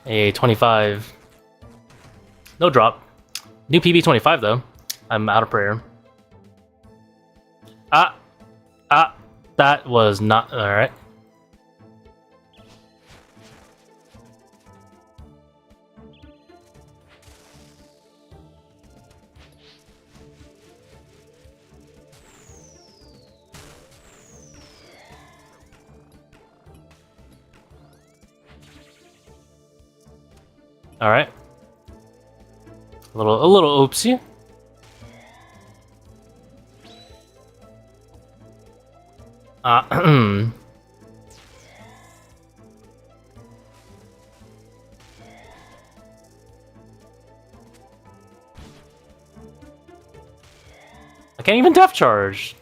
A 25. No drop. New PB 25 though. I'm out of prayer. That was not alright. Alright. A little oopsie. I can't even depth charge.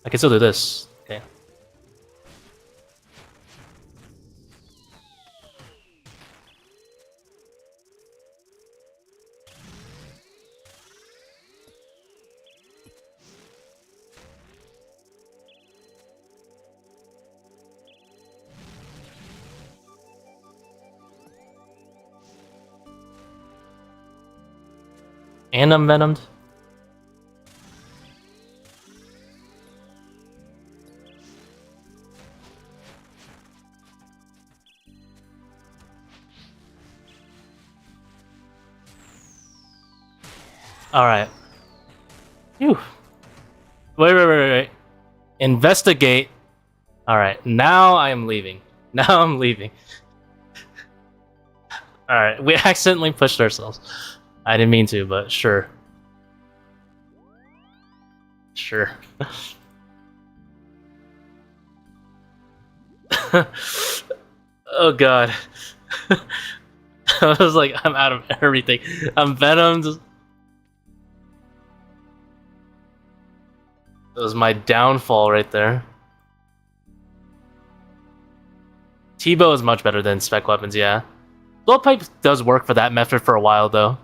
I can still do this. Okay. And I'm venomed. Alright. Phew. Wait. Investigate. Alright, now I am leaving. Now I'm leaving. Alright, we accidentally pushed ourselves. I didn't mean to, but sure. Sure. Oh god. I was like, I'm out of everything. I'm venomed. That was my downfall right there. T-bow is much better than spec weapons, yeah. Blowpipe does work for that method for a while though,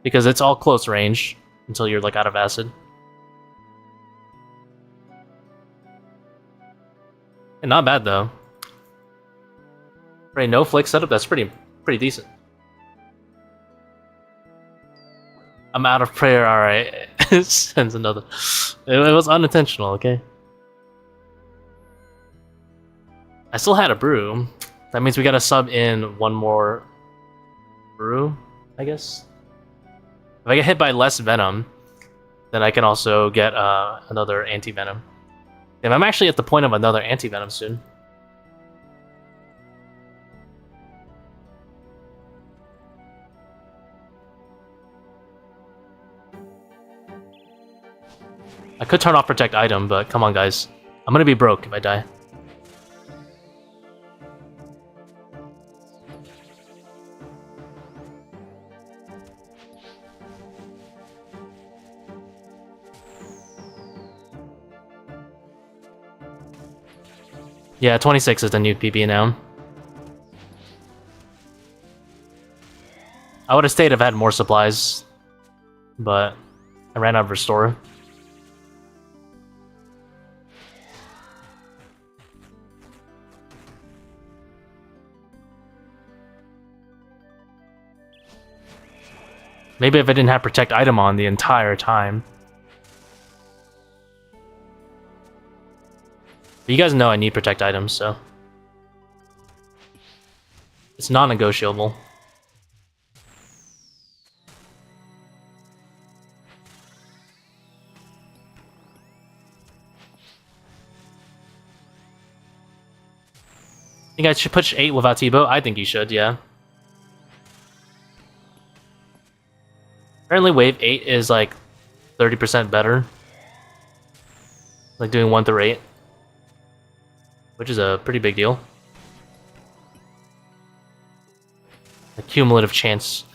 because it's all close range until you're like out of acid. And not bad though. Right, no flick setup. That's pretty decent. I'm out of prayer. All right, sends another. It was unintentional. Okay. I still had a brew. That means we gotta sub in one more brew, I guess. If I get hit by less venom, then I can also get another anti-venom. And I'm actually at the point of another anti-venom soon. I could turn off protect item, but come on guys. I'm gonna be broke if I die. Yeah, 26 is the new PB now. I would have stayed if I had more supplies, but I ran out of restore. Maybe if I didn't have protect item on the entire time. But you guys know I need protect items, so it's non-negotiable. Think I should push 8 without T-bow? I think you should, yeah. Apparently wave 8 is like 30% better. Like doing 1 through 8. Which is a pretty big deal. A cumulative chance.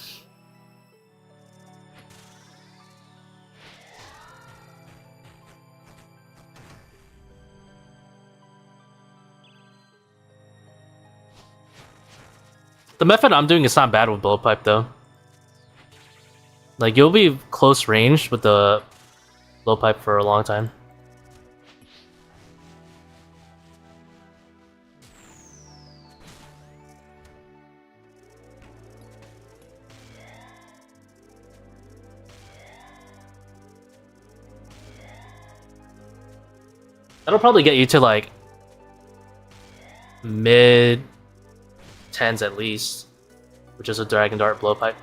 The method I'm doing is not bad with Blowpipe though. Like you'll be close range with the Blowpipe for a long time. That'll probably get you to like mid 10s at least, which is a Dragon Dart Blowpipe.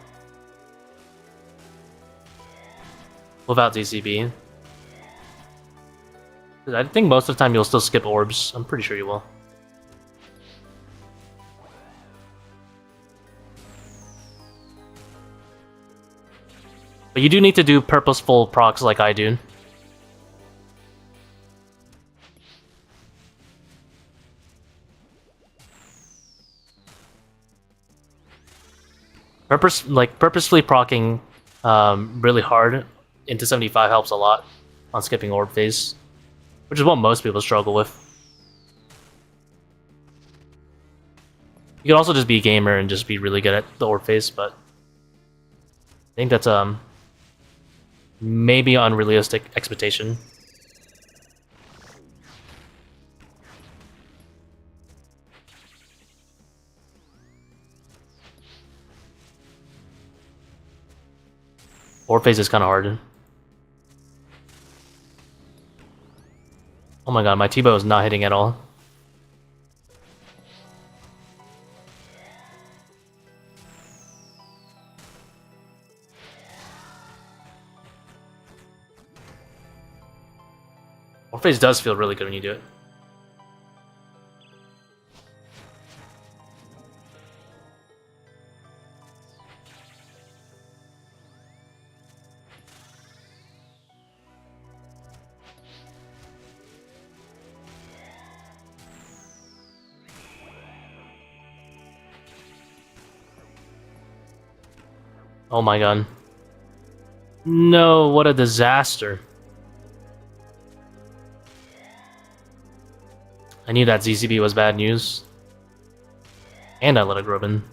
Without DCB. I think most of the time you'll still skip orbs. I'm pretty sure you will. But you do need to do purposeful procs like I do. Purposefully proccing really hard into 75 helps a lot on skipping orb phase, which is what most people struggle with. You could also just be a gamer and just be really good at the orb phase, but I think that's maybe an unrealistic expectation. Orb phase is kind of hard. Oh my god, my T-bow is not hitting at all. Orb phase does feel really good when you do it. Oh my god. No, what a disaster. I knew that ZCB was bad news. And I let it Robin.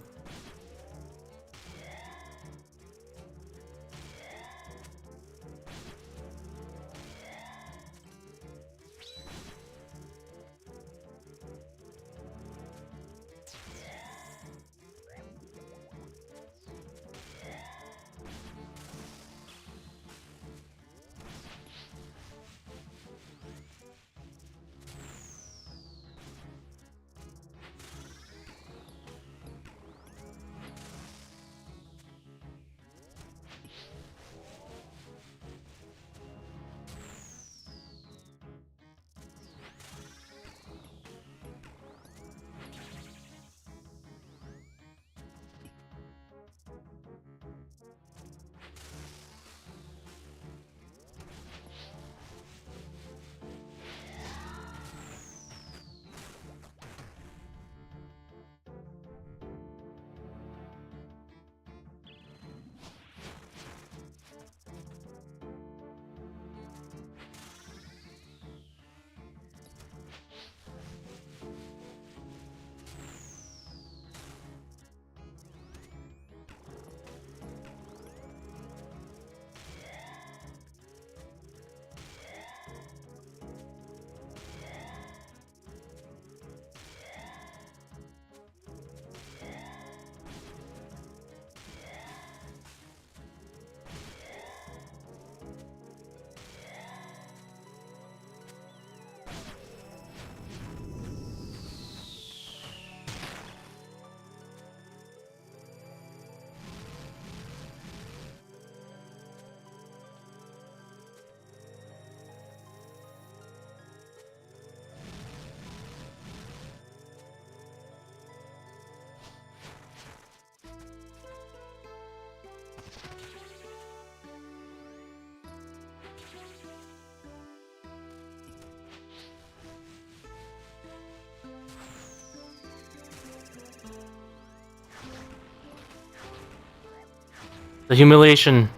The humiliation.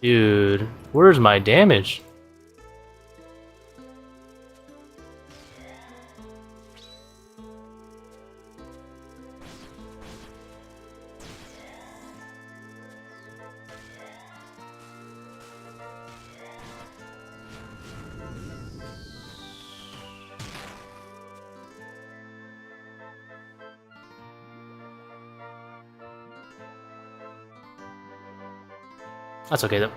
Dude, where's my damage? That's okay though.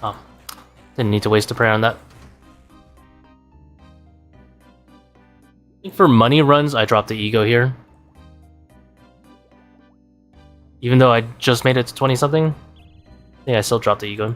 Oh, didn't need to waste a prayer on that. I think for money runs, I dropped the ego here. Even though I just made it to 20-something, I think I still dropped the ego.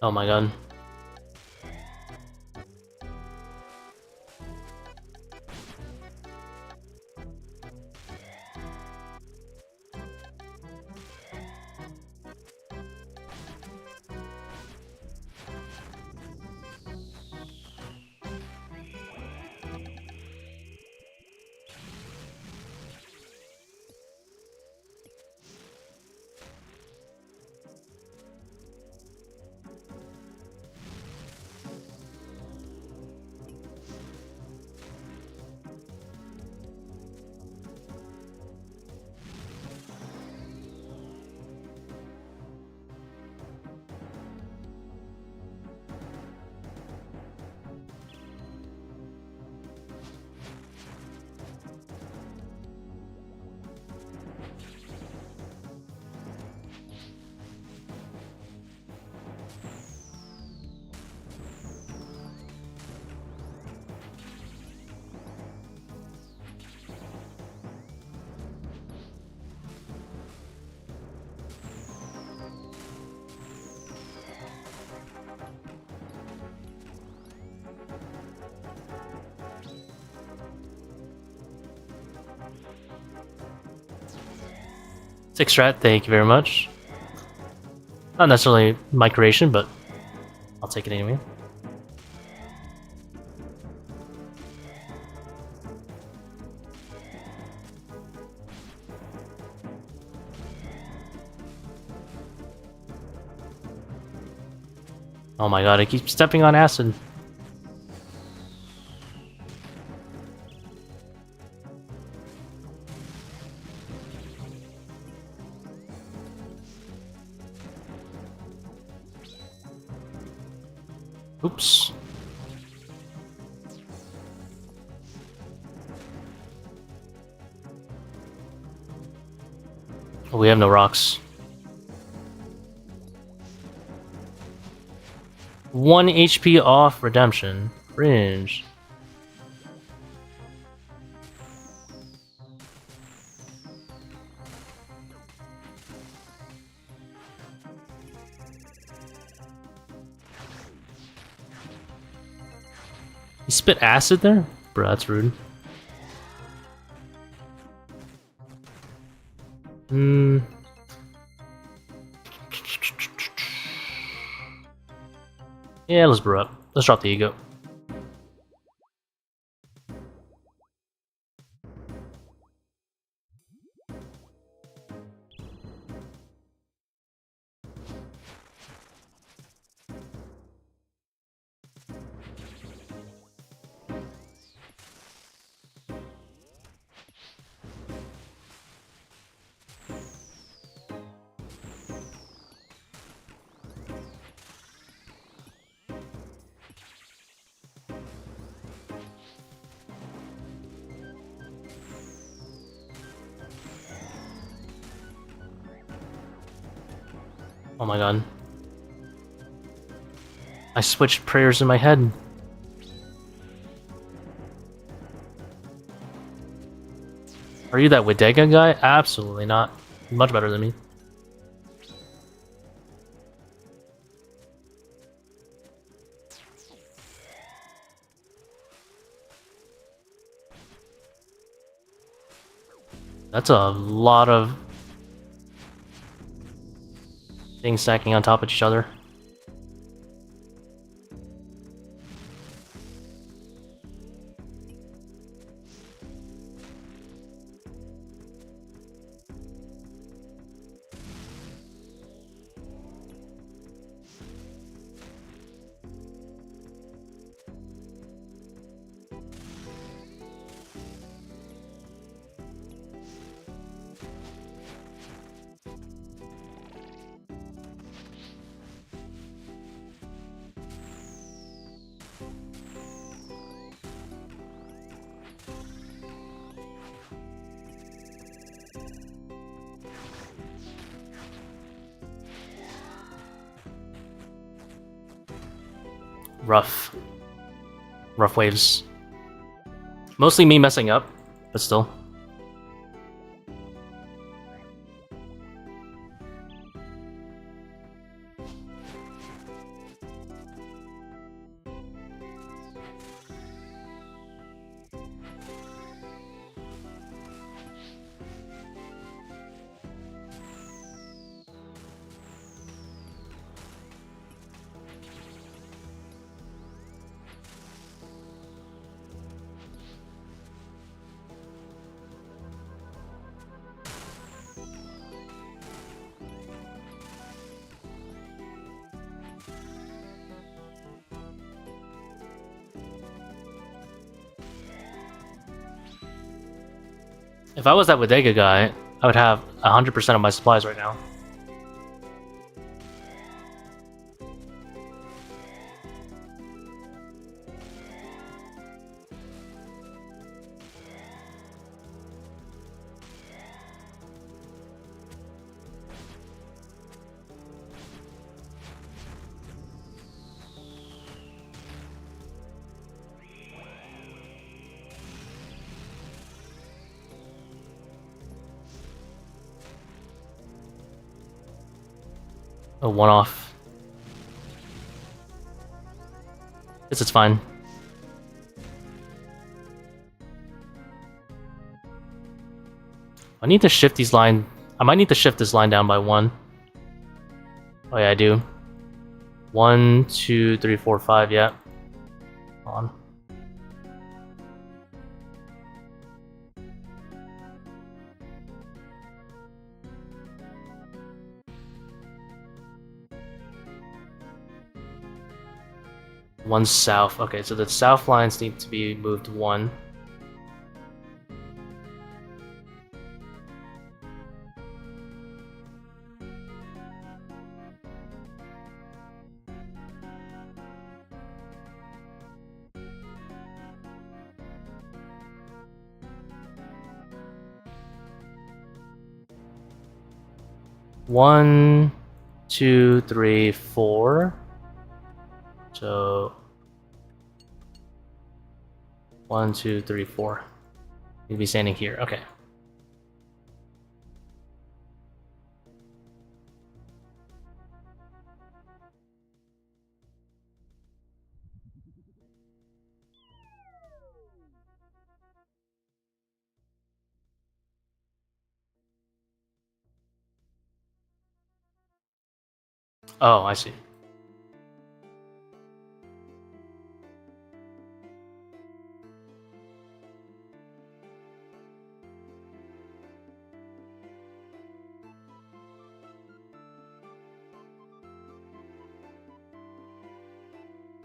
Oh my god. Six strat, thank you very much. Not necessarily my creation, but I'll take it anyway. Oh my god, I keep stepping on acid. Oops. Oh, we have no rocks. 1 HP off redemption. Cringe. He spit acid there? Bro, that's rude. Yeah, let's brew up. Let's drop the ego. Oh my god. I switched prayers in my head. Are you that Widega guy? Absolutely not. Much better than me. That's a lot of things stacking on top of each other. Rough waves. Mostly me messing up, but still. If I was that bodega guy, I would have 100% of my supplies right now. A one-off. Guess it's fine. I need to shift these line. I might need to shift this line down by 1. Oh yeah, I do. 1, 2, 3, 4, 5. Yeah. On. One south. Okay, so the south lines need to be moved 1. One, 2, 3, 4. So 1, 2, 3, 4. You'd be standing here. Okay. Oh, I see.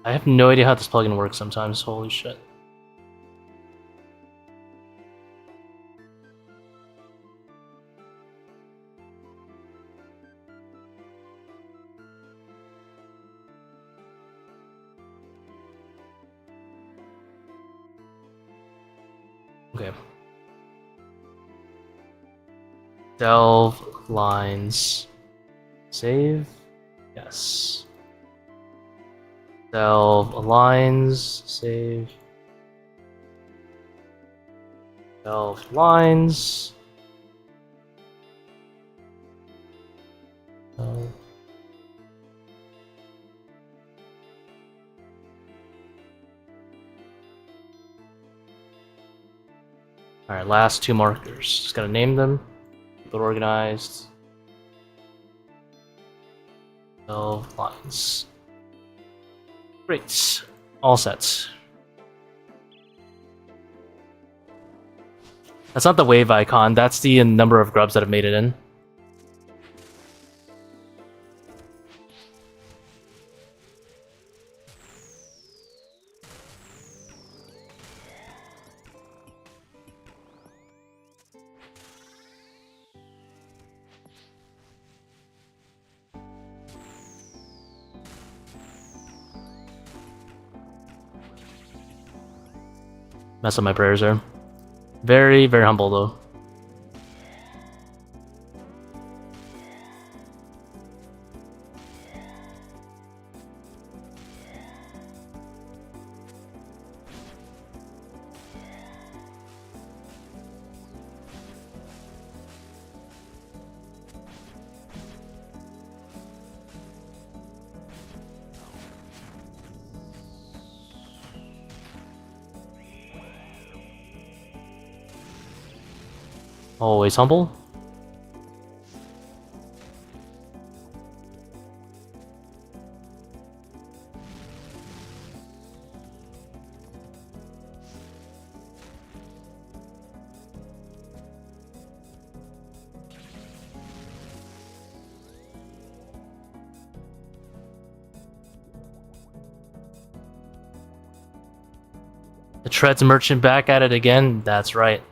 I have no idea how this plugin works sometimes. Holy shit. Okay. Delve lines. Save. Yes. Delve lines. Save. Delve lines. Delve. Alright, last 2 markers. Just gotta name them. Keep it organized. Delve lines. Great. All set. That's not the wave icon, that's the number of grubs that have made it in. Mess up my prayers there. Very, very humble though. Always humble. The Treads merchant back at it again. That's right.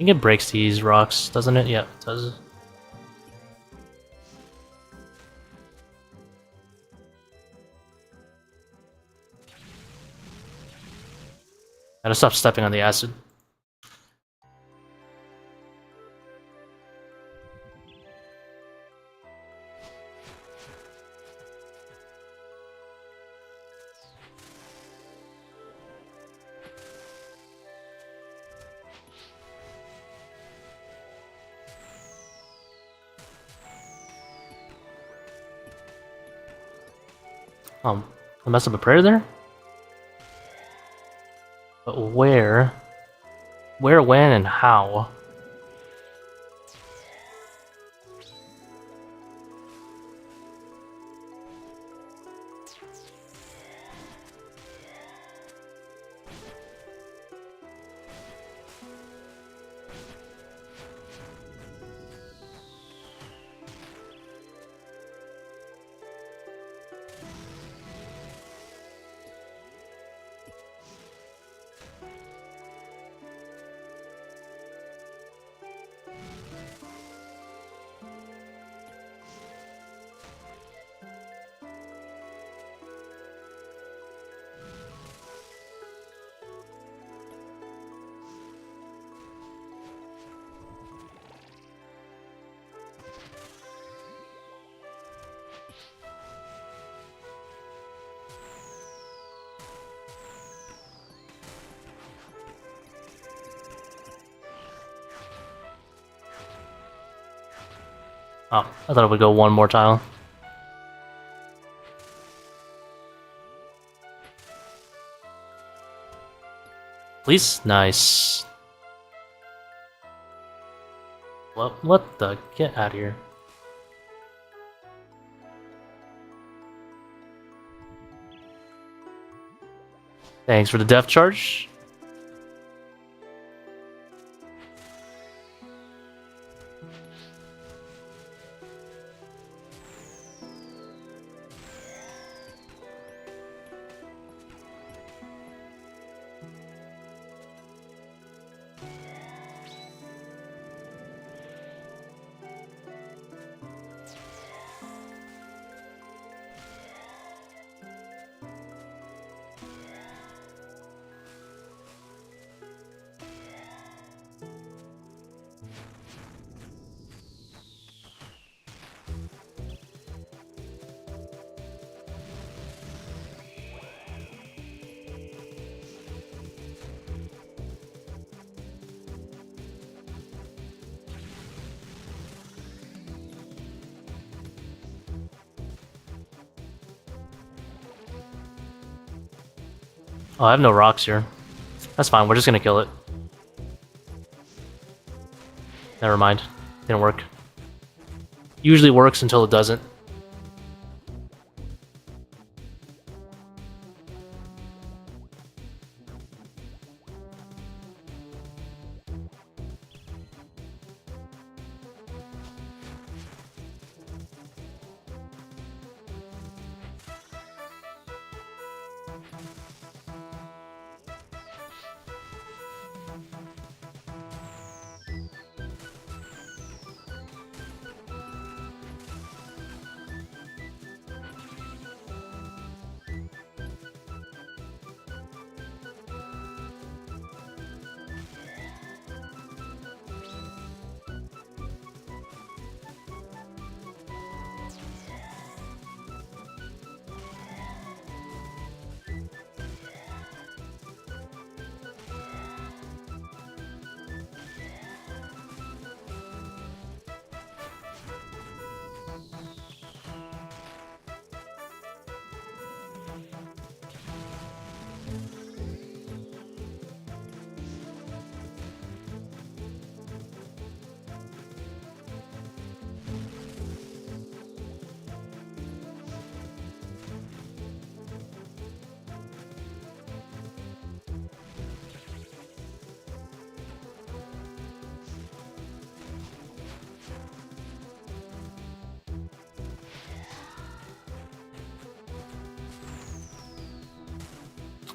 think it breaks these rocks, doesn't it? Yeah, it does. Gotta stop stepping on the acid. I messed up a prayer there? But where? Where, when, and how? Oh, I thought it would go one more tile. Please? Nice. What the? Get out of here. Thanks for the death charge. Oh, I have no rocks here. That's fine, we're just gonna kill it. Never mind. Didn't work. Usually works until it doesn't.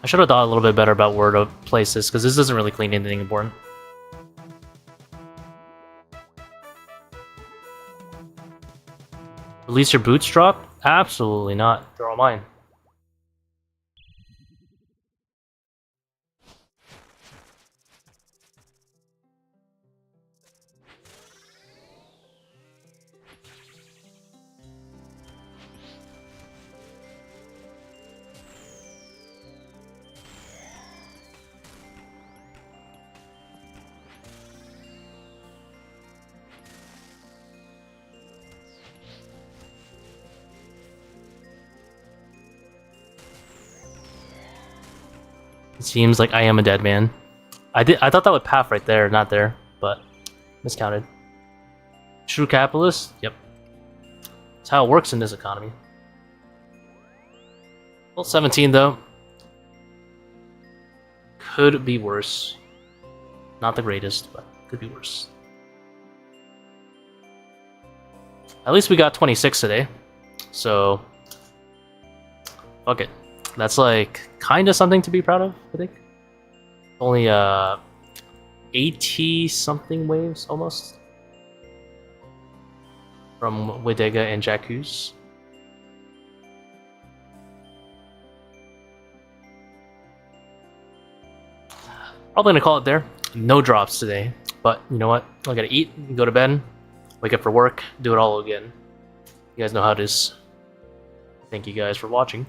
I should have thought a little bit better about where to place this, because this doesn't really clean anything important. least your boots drop? Absolutely not. They're all mine. It seems like I am a dead man. I thought that would path right there, not there, but miscounted. True capitalist? Yep. That's how it works in this economy. Well, 17 though. Could be worse. Not the greatest, but could be worse. At least we got 26 today. So fuck it. That's like kind of something to be proud of, I think. Only 80 something waves almost from Widega and Jacuz. Probably gonna call it there. No drops today, but you know what? I gotta eat, go to bed, wake up for work, do it all again. You guys know how it is. Thank you guys for watching.